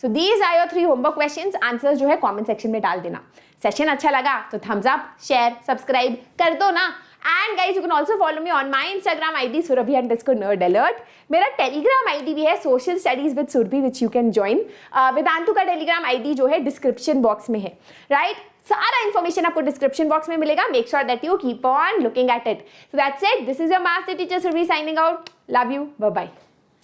So these are your 3 homework questions. Answers जो है comment section में डाल देना. Session अच्छा लगा तो thumbs up, share, subscribe कर दो ना. And guys, you can also follow me on my Instagram ID surabhi_nerdalert. मेरा Telegram ID भी है Social Studies with Surabhi which you can join. Vedantu का Telegram ID जो है डिस्क्रिप्शन बॉक्स में है, राइट? सारा इन्फॉर्मेशन आपको डिस्क्रिप्शन बॉक्स में मिलेगा. Make sure that you keep on looking at it. So that's it. This is your maths teacher Surabhi signing out. Love you. Bye bye.